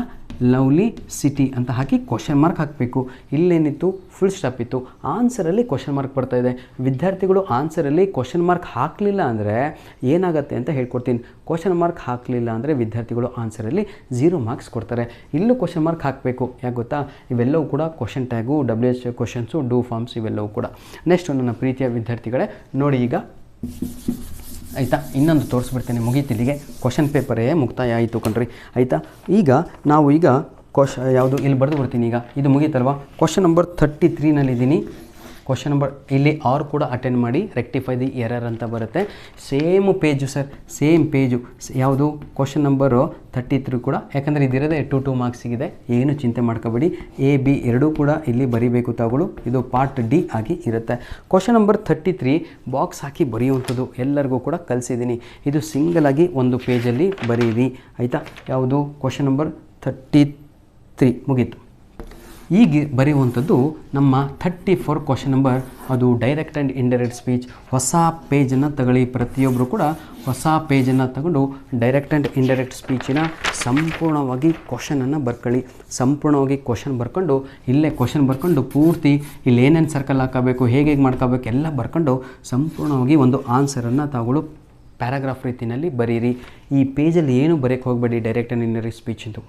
lovely city ಅಂತ ಹಾಕಿ ಕ್ವಶನ್ ಮಾರ್ಕ್ ಹಾಕಬೇಕು. ಇಲ್ಲೇನಿತ್ತು? ಫುಲ್ ಸ್ಟಾಪ್ ಇತ್ತು. ಆನ್ಸರಲ್ಲಿ ಕ್ವಶನ್ ಮಾರ್ಕ್ ಬರ್ತಾಯಿದೆ. ವಿದ್ಯಾರ್ಥಿಗಳು ಆನ್ಸರಲ್ಲಿ ಕ್ವಶನ್ ಮಾರ್ಕ್ ಹಾಕಲಿಲ್ಲ ಅಂದರೆ ಏನಾಗುತ್ತೆ ಅಂತ ಹೇಳ್ಕೊಡ್ತೀನಿ. ಕ್ವಶನ್ ಮಾರ್ಕ್ ಹಾಕಲಿಲ್ಲ ಅಂದರೆ ವಿದ್ಯಾರ್ಥಿಗಳು ಆನ್ಸರಲ್ಲಿ 0 ಮಾರ್ಕ್ಸ್ ಕೊಡ್ತಾರೆ. ಇಲ್ಲೂ ಕ್ವಶನ್ ಮಾರ್ಕ್ ಹಾಕಬೇಕು. ಯಾಕೆ ಗೊತ್ತಾ? ಇವೆಲ್ಲವೂ ಕೂಡ question tag, WH questions, do forms ಇವೆಲ್ಲವೂ ಕೂಡ. ನೆಕ್ಸ್ಟು ನನ್ನ ಪ್ರೀತಿಯ ವಿದ್ಯಾರ್ಥಿಗಳೇ ನೋಡಿ, ಈಗ ಆಯಿತಾ, ಇನ್ನೊಂದು ತೋರಿಸ್ಬಿಡ್ತೇನೆ, ಮುಗೀತಿಲ್ಲಿಗೆ ಕ್ವಶನ್ ಪೇಪರೇ ಮುಕ್ತಾಯ ಆಯಿತು ಕಣ್ರಿ. ಆಯಿತಾ, ಈಗ ನಾವು ಈಗ ಯಾವುದು ಇಲ್ಲಿ ಬರೆದು ಬಿಡ್ತೀನಿ. ಈಗ ಇದು ಮುಗೀತಲ್ವಾ? ಕ್ವಶನ್ ನಂಬರ್ 33ನಲ್ಲಿದ್ದೀನಿ. ಕ್ವಶನ್ ನಂಬರ್ ಇಲ್ಲಿ ಆರ್ ಕೂಡ ಅಟೆಂಡ್ ಮಾಡಿ, ರೆಕ್ಟಿಫೈ ದಿ ಎರರ್ ಅಂತ ಬರುತ್ತೆ. Same page sir, same page. ಯಾವುದು? ಕ್ವಶನ್ ನಂಬರು 33 ಕೂಡ, ಯಾಕಂದರೆ ಇದಿರೋದೇ 2 ಮಾರ್ಕ್ಸಿಗಿದೆ. ಏನು ಚಿಂತೆ ಮಾಡ್ಕೋಬೇಡಿ. A B ಎರಡೂ ಕೂಡ ಇಲ್ಲಿ ಬರೀಬೇಕು ತಾವುಗಳು. ಇದು ಪಾರ್ಟ್ D ಆಗಿ ಇರುತ್ತೆ. ಕ್ವಶನ್ ನಂಬರ್ 33 ಬಾಕ್ಸ್ ಹಾಕಿ ಬರೆಯುವಂಥದ್ದು ಎಲ್ಲರಿಗೂ ಕೂಡ ಕಲಿಸಿದ್ದೀನಿ. ಇದು ಸಿಂಗಲ್ ಆಗಿ ಒಂದು ಪೇಜಲ್ಲಿ ಬರೀರಿ ಆಯಿತಾ. ಯಾವುದು? ಕ್ವಶನ್ ನಂಬರ್ 33 ಮುಗೀತು. ಈಗ ಬರೆಯುವಂಥದ್ದು ನಮ್ಮ 34 ಕ್ವಶನ್ ನಂಬರ್, ಅದು ಡೈರೆಕ್ಟ್ ಆ್ಯಂಡ್ ಇಂಡೈರೆಕ್ಟ್ ಸ್ಪೀಚ್. ಹೊಸ ಪೇಜನ್ನು ತಗೊಳ್ಳಿ, ಪ್ರತಿಯೊಬ್ಬರು ಕೂಡ ಹೊಸ ಪೇಜನ್ನು ತಗೊಂಡು ಡೈರೆಕ್ಟ್ ಆ್ಯಂಡ್ ಇಂಡೈರೆಕ್ಟ್ ಸ್ಪೀಚಿನ ಸಂಪೂರ್ಣವಾಗಿ ಕ್ವಶನನ್ನು ಬರ್ಕೊಳ್ಳಿ. ಸಂಪೂರ್ಣವಾಗಿ ಕ್ವಶನ್ ಬರ್ಕೊಂಡು ಇಲ್ಲೇ ಕ್ವಶನ್ ಬರ್ಕೊಂಡು ಪೂರ್ತಿ ಇಲ್ಲಿ ಏನೇನು ಸರ್ಕಲ್ ಹಾಕೋಬೇಕು, ಹೇಗೆ ಮಾಡ್ಕೋಬೇಕು ಎಲ್ಲ ಬರ್ಕೊಂಡು ಸಂಪೂರ್ಣವಾಗಿ ಒಂದು ಆನ್ಸರನ್ನು ತಾವುಗಳು ಪ್ಯಾರಾಗ್ರಾಫ್ ರೀತಿಯಲ್ಲಿ ಬರೀರಿ. ಈ ಪೇಜಲ್ಲಿ ಏನು ಬರೆಯೋಕ್ಕೆ ಹೋಗಬೇಡಿ. ಡೈರೆಕ್ಟ್ ಆ್ಯಂಡ್ ಇಂಡೈರೆಕ್ಟ್ ಸ್ಪೀಚಿಂದು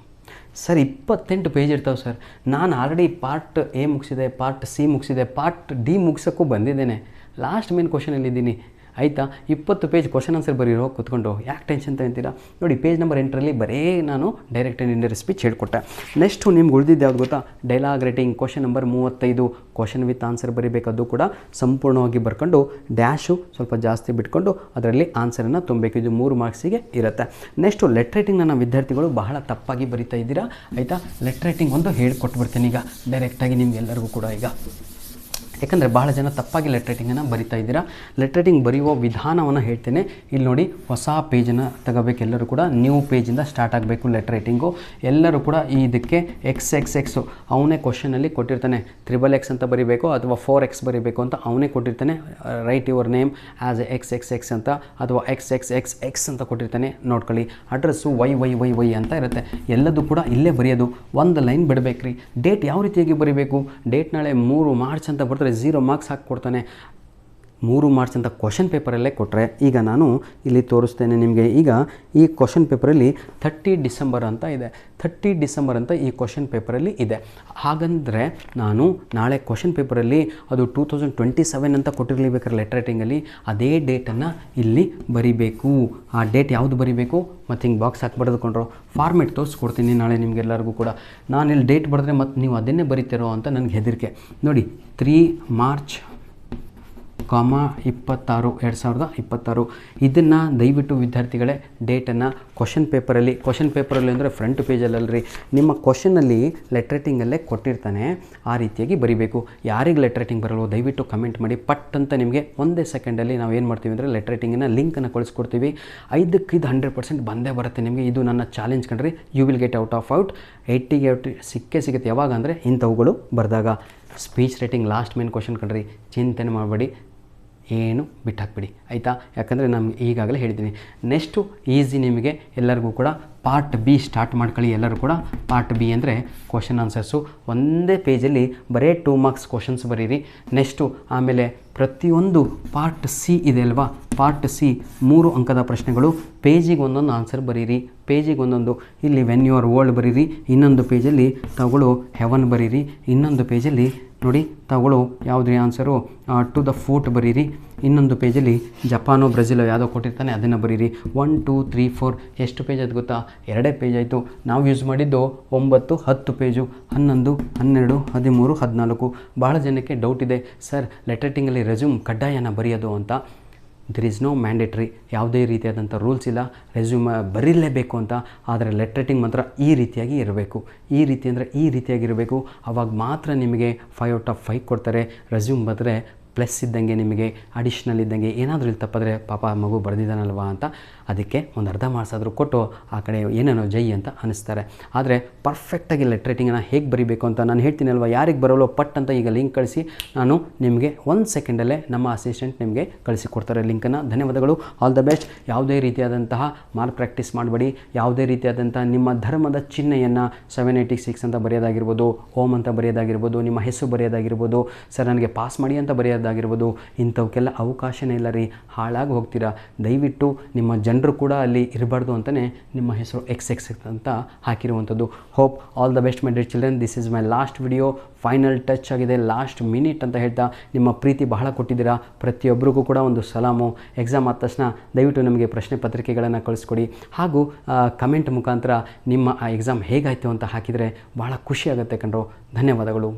ಸರ್ 28 ಪೇಜ್ ಇರ್ತಾವೆ ಸರ್. ನಾನು ಆಲ್ರೆಡಿ ಪಾರ್ಟ್ A ಮುಗಿಸಿದೆ, ಪಾರ್ಟ್ C ಮುಗಿಸಿದೆ, ಪಾರ್ಟ್ D ಮುಗಿಸೋಕ್ಕೂ ಬಂದಿದ್ದೇನೆ. ಲಾಸ್ಟ್ ಮೇನ್ ಕ್ವಶನಲ್ಲಿದ್ದೀನಿ ಆಯಿತಾ. 20 ಪೇಜ್ ಕ್ವಶನ್ ಆನ್ಸರ್ ಬರೀರೋ ಕೂತ್ಕೊಂಡು ಯಾಕೆ ಟೆನ್ಷನ್ ತಗೊಂತೀರಾ? ನೋಡಿ, ಪೇಜ್ ನಂಬರ್ 8ರಲ್ಲಿ ಬರೀ ನಾನು ಡೈರೆಕ್ಟ್ ಆ್ಯಂಡ್ ಇಂಡೈರೆಕ್ಟ್ ಸ್ಪೀಚ್ ಹೇಳ್ಕೊಟ್ಟೆ. ನೆಕ್ಸ್ಟು ನಿಮ್ಗೆ ಉಳಿದಿದ್ದು ಯಾವ್ದು ಗೊತ್ತಾ? Dialogue writing. Question number 35 question with answer ಬರೀಬೇಕು. ಕೂಡ ಸಂಪೂರ್ಣವಾಗಿ ಬರ್ಕೊಂಡು ಡ್ಯಾಶು ಸ್ವಲ್ಪ ಜಾಸ್ತಿ ಬಿಟ್ಕೊಂಡು ಅದರಲ್ಲಿ ಆನ್ಸರನ್ನು ತುಂಬಬೇಕು. ಇದು 3 ಮಾರ್ಕ್ಸಿಗೆ ಇರುತ್ತೆ. ನೆಕ್ಸ್ಟು ಲೆಟ್ ರೈಟಿಂಗ್ ನನ್ನ ವಿದ್ಯಾರ್ಥಿಗಳು ಬಹಳ ತಪ್ಪಾಗಿ ಬರಿತಾ ಇದ್ದೀರಾ ಆಯಿತಾ. ಲೆಟ್ ರೈಟಿಂಗ್ ಒಂದು ಹೇಳ್ಕೊಟ್ಬಿಡ್ತೀನಿ ಈಗ ಡೈರೆಕ್ಟಾಗಿ ನಿಮಗೆಲ್ಲರಿಗೂ ಕೂಡ. ಈಗ ಯಾಕಂದರೆ ಭಾಳ ಜನ ತಪ್ಪಾಗಿ ಲೆಟ್ ರೈಟಿಂಗನ್ನು ಬರಿತಾ ಇದ್ದೀರಾ. ಲೆಟ್ ರೈಟಿಂಗ್ ಬರೆಯುವ ವಿಧಾನವನ್ನು ಹೇಳ್ತೇನೆ. ಇಲ್ಲಿ ನೋಡಿ, ಹೊಸ ಪೇಜನ್ನು ತಗೋಬೇಕು. ಎಲ್ಲರೂ ಕೂಡ ನ್ಯೂ ಪೇಜಿಂದ ಸ್ಟಾರ್ಟ್ ಆಗಬೇಕು ಲೆಟ್ ರೈಟಿಂಗು. ಎಲ್ಲರೂ ಕೂಡ ಇದಕ್ಕೆ XXX ಅವನೇ ಕ್ವಶನಲ್ಲಿ ಕೊಟ್ಟಿರ್ತಾನೆ. XXX ಅಂತ ಬರೀಬೇಕು ಅಥವಾ 4X ಬರೀಬೇಕು ಅಂತ ಅವನೇ ಕೊಟ್ಟಿರ್ತಾನೆ. Write your name as XXX ಅಂತ ಅಥವಾ XXXX ಅಂತ ಕೊಟ್ಟಿರ್ತಾನೆ. ನೋಡ್ಕೊಳ್ಳಿ, ಅಡ್ರೆಸ್ಸು YYYY ಅಂತ ಇರುತ್ತೆ. ಎಲ್ಲದೂ ಕೂಡ ಇಲ್ಲೇ ಬರೆಯೋದು. ಒಂದು ಲೈನ್ ಬಿಡಬೇಕ್ರಿ. ಡೇಟ್ ಯಾವ ರೀತಿಯಾಗಿ ಬರೀಬೇಕು? ಡೇಟ್ ನಾಳೆ 3 ಮಾರ್ಚ್ ಅಂತ ಬರ್ತಾರೆ, 0 ಮಾರ್ಕ್ಸ್ ಹಾಕಿ 3 ಮಾರ್ಚ್ ಅಂತ ಕ್ವಶನ್ ಪೇಪರಲ್ಲೇ ಕೊಟ್ಟರೆ, ಈಗ ನಾನು ಇಲ್ಲಿ ತೋರಿಸ್ತೇನೆ ನಿಮಗೆ. ಈಗ ಈ ಕ್ವಶನ್ ಪೇಪರಲ್ಲಿ 30 ಡಿಸೆಂಬರ್ ಅಂತ ಇದೆ. 30 ಡಿಸೆಂಬರ್ ಅಂತ ಈ ಕ್ವಶನ್ ಪೇಪರಲ್ಲಿ ಇದೆ. ಹಾಗಂದರೆ ನಾನು ನಾಳೆ ಕ್ವಶನ್ ಪೇಪರಲ್ಲಿ ಅದು 2027 ಅಂತ ಕೊಟ್ಟಿರಲೇಬೇಕಾದ್ರೆ ಲೆಟ್ ರೈಟಿಂಗಲ್ಲಿ ಅದೇ ಡೇಟನ್ನು ಇಲ್ಲಿ ಬರಿಬೇಕು. ಆ ಡೇಟ್ ಯಾವುದು ಬರಿಬೇಕು? ಮತ್ತು ಹಿಂಗೆ ಬಾಕ್ಸ್ ಹಾಕಿ ಬರೆದುಕೊಂಡ್ರು ಫಾರ್ಮೇಟ್ ತೋರಿಸ್ಕೊಡ್ತೀನಿ ನಾಳೆ ನಿಮಗೆಲ್ಲರಿಗೂ ಕೂಡ. ನಾನು ಇಲ್ಲಿ ಡೇಟ್ ಬರೆದ್ರೆ ಮತ್ತು ನೀವು ಅದನ್ನೇ ಬರೀತಿರೋ ಅಂತ ನನಗೆ ಹೆದರಿಕೆ. ನೋಡಿ, 3 ಮಾರ್ಚ್ 26 2026 ಇದನ್ನು ದಯವಿಟ್ಟು ವಿದ್ಯಾರ್ಥಿಗಳೇ ಡೇಟನ್ನು ಕ್ವಶನ್ ಪೇಪರಲ್ಲಿ ಅಂದರೆ ಫ್ರಂಟ್ ಪೇಜಲ್ಲಲ್ರಿ, ನಿಮ್ಮ ಕ್ವಶನಲ್ಲಿ ಲೆಟ್ ರೈಟಿಂಗಲ್ಲೇ ಕೊಟ್ಟಿರ್ತಾನೆ. ಆ ರೀತಿಯಾಗಿ ಬರೀಬೇಕು. ಯಾರಿಗೆ ಲೆಟ್ ರೈಟಿಂಗ್ ಬರಲ್ವೋ ದಯವಿಟ್ಟು ಕಮೆಂಟ್ ಮಾಡಿ. ಪಟ್ ಅಂತ ನಿಮಗೆ ಒಂದೇ ಸೆಕೆಂಡಲ್ಲಿ ನಾವು ಏನು ಮಾಡ್ತೀವಿ ಅಂದರೆ ಲೆಟ್ ರೈಟಿಂಗಿನ ಲಿಂಕನ್ನು ಕಳಿಸ್ಕೊಡ್ತೀವಿ. 5ಕ್ಕೆ ಇದು 100% ಬಂದೇ ಬರುತ್ತೆ ನಿಮಗೆ. ಇದು ನನ್ನ ಚಾಲೆಂಜ್ ಕಣ್ರಿ. You will get out of 80 ಸಿಗುತ್ತೆ. ಯಾವಾಗ ಅಂದರೆ ಇಂಥವುಗಳು ಬರೆದಾಗ. Speech writing last main question ಕಣ್ರಿ, ಚಿಂತನೆ ಮಾಡಬೇಡಿ, ಏನು ಬಿಟ್ಟಾಕ್ಬಿಡಿ ಆಯಿತಾ. ಯಾಕಂದರೆ ನಾನು ಈಗಾಗಲೇ ಹೇಳಿದ್ದೀನಿ. ನೆಕ್ಸ್ಟು ಈಸಿ ನಿಮಗೆ ಎಲ್ಲರಿಗೂ ಕೂಡ ಪಾರ್ಟ್ ಬಿ ಸ್ಟಾರ್ಟ್ ಮಾಡ್ಕೊಳ್ಳಿ ಎಲ್ಲರೂ ಕೂಡ. ಪಾರ್ಟ್ ಬಿ ಅಂದರೆ ಕ್ವಶನ್ ಆನ್ಸರ್ಸು ಒಂದೇ ಪೇಜಲ್ಲಿ ಬರೀ 2 ಮಾರ್ಕ್ಸ್ ಕ್ವಶನ್ಸ್ ಬರೀರಿ. ನೆಕ್ಸ್ಟು ಆಮೇಲೆ ಪ್ರತಿಯೊಂದು ಪಾರ್ಟ್ ಸಿ ಇದೆ ಅಲ್ವಾ, ಪಾರ್ಟ್ ಸಿ 3 ಅಂಕದ ಪ್ರಶ್ನೆಗಳು, ಪೇಜಿಗೆ ಒಂದೊಂದು ಆನ್ಸರ್ ಬರೀರಿ, ಪೇಜಿಗೆ ಒಂದೊಂದು. ಇಲ್ಲಿ ವೆನ್ ಯು ಆರ್ ಓಲ್ಡ್ ಬರೀರಿ, ಇನ್ನೊಂದು ಪೇಜಲ್ಲಿ ತಗೊಳ್ಳೋ ಹೆವನ್ ಬರೀರಿ, ಇನ್ನೊಂದು ಪೇಜಲ್ಲಿ ನೋಡಿ ತಗೊಳ್ಳೋ ಯಾವುದ್ರಿ ಆನ್ಸರು ಟು ದ ಫೂಟ್ ಬರೀರಿ, ಇನ್ನೊಂದು ಪೇಜಲ್ಲಿ ಜಪಾನೋ ಬ್ರೆಜಿಲೋ ಯಾವುದೋ ಕೊಟ್ಟಿರ್ತಾನೆ ಅದನ್ನು ಬರೀರಿ. 1 2 3 4 ಎಷ್ಟು ಪೇಜ್ ಅದು ಗೊತ್ತಾ? 2 ಪೇಜ್ ಆಯಿತು. ನಾವು ಯೂಸ್ ಮಾಡಿದ್ದು 9 10 ಪೇಜು, 11 12 13 14. ಭಾಳ ಜನಕ್ಕೆ ಡೌಟ್ ಇದೆ, ಸರ್ ಲೆಟರ್ ರೈಟಿಂಗಲ್ಲಿ ರೆಸ್ಯೂಮ್ ಕಡ್ಡಾಯನ ಬರೆಯೋದು ಅಂತ. ದೆರ್ ಈಸ್ ನೋ ಮ್ಯಾಂಡೇಟ್ರಿ, ಯಾವುದೇ ರೀತಿಯಾದಂಥ ರೂಲ್ಸ್ ಇಲ್ಲ ರೆಸ್ಯೂಮ್ ಬರೀಲೇಬೇಕು ಅಂತ. ಆದರೆ ಲೆಟರ್ ರೈಟಿಂಗ್ ಮಾತ್ರ ಈ ರೀತಿಯಾಗಿ ಇರಬೇಕು, ಈ ರೀತಿ ಅಂದರೆ ಈ ರೀತಿಯಾಗಿರಬೇಕು. ಆವಾಗ ಮಾತ್ರ ನಿಮಗೆ 5 ಔಟ್ ಆಫ್ 5 ಕೊಡ್ತಾರೆ. ರೆಸ್ಯೂಮ್ ಬರೆದ್ರೆ ಪ್ಲಸ್ ಇದ್ದಂಗೆ, ನಿಮಗೆ ಅಡಿಷ್ನಲ್ ಇದ್ದಂಗೆ. ಏನಾದರೂ ಇಲ್ಲಿ ತಪ್ಪಿದ್ರೆ ಪಾಪ ಮಗು ಬರೆದಿದ್ದಾನಲ್ವಾ ಅಂತ ಅದಕ್ಕೆ ಒಂದು ಅರ್ಧ ಮಾರ್ಕ್ಸಾದರೂ ಕೊಟ್ಟು ಆ ಕಡೆ ಏನೇನೋ ಜೈ ಅಂತ ಅನ್ನಿಸ್ತಾರೆ. ಆದರೆ ಪರ್ಫೆಕ್ಟಾಗಿ ಲೆಟರ್ ರೈಟಿಂಗನ್ನು ಹೇಗೆ ಬರೀಬೇಕು ಅಂತ ನಾನು ಹೇಳ್ತೀನಲ್ವ. ಯಾರಿಗೆ ಬರೋಲ್ಲೋ ಪಟ್ ಅಂತ ಈಗ ಲಿಂಕ್ ಕಳಿಸಿ, ನಾನು ನಿಮಗೆ 1 ಸೆಕೆಂಡಲ್ಲೇ ನಮ್ಮ ಅಸಿಸ್ಟೆಂಟ್ ನಿಮಗೆ ಕಳಿಸಿಕೊಡ್ತಾರೆ ಲಿಂಕನ್ನು. ಧನ್ಯವಾದಗಳು, ಆಲ್ ದ ಬೆಸ್ಟ್. ಯಾವುದೇ ರೀತಿಯಾದಂತಹ ಮಾಲ್ ಪ್ರಾಕ್ಟೀಸ್ ಮಾಡಬೇಡಿ. ಯಾವುದೇ ರೀತಿಯಾದಂಥ ನಿಮ್ಮ ಧರ್ಮದ ಚಿಹ್ನೆಯನ್ನು 786 ಅಂತ ಬರೆಯೋದಾಗಿರ್ಬೋದು, ಓಮ್ ಅಂತ ಬರೆಯೋದಾಗಿರ್ಬೋದು, ನಿಮ್ಮ ಹೆಸರು ಬರೆಯೋದಾಗಿರ್ಬೋದು, ಸರ್ ನನಗೆ ಪಾಸ್ ಮಾಡಿ ಅಂತ ಬರೆಯೋದಾಗಿರ್ಬೋದು, ಇಂಥವಕ್ಕೆಲ್ಲ ಅವಕಾಶನೇ ಇಲ್ಲ ರೀ. ಹಾಳಾಗಿ ಹೋಗ್ತೀರಾ. ದಯವಿಟ್ಟು ನಿಮ್ಮ ಜನರು ಕೂಡ ಅಲ್ಲಿ ಇರಬಾರ್ದು ಅಂತಲೇ ನಿಮ್ಮ ಹೆಸರು XX ಅಂತ ಹಾಕಿರುವಂಥದ್ದು. Hope all the best my dear children. This is my last video, final touch ಆಗಿದೆ, ಲಾಸ್ಟ್ ಮಿನಿಟ್ ಅಂತ ಹೇಳ್ತಾ ನಿಮ್ಮ ಪ್ರೀತಿ ಬಹಳ ಕೊಟ್ಟಿದ್ದೀರಾ. ಪ್ರತಿಯೊಬ್ಬರಿಗೂ ಕೂಡ ಒಂದು ಸಲಾಮು. ಎಕ್ಸಾಮ್ ಆದ ತಕ್ಷಣ ದಯವಿಟ್ಟು ನಮಗೆ ಪ್ರಶ್ನೆ ಪತ್ರಿಕೆಗಳನ್ನು ಕಳಿಸ್ಕೊಡಿ, ಹಾಗೂ ಕಮೆಂಟ್ ಮುಖಾಂತರ ನಿಮ್ಮ ಆ ಎಕ್ಸಾಮ್ ಹೇಗಾಯಿತು ಅಂತ ಹಾಕಿದರೆ ಭಾಳ ಖುಷಿಯಾಗುತ್ತೆ ಕಣ್ರೋ. ಧನ್ಯವಾದಗಳು.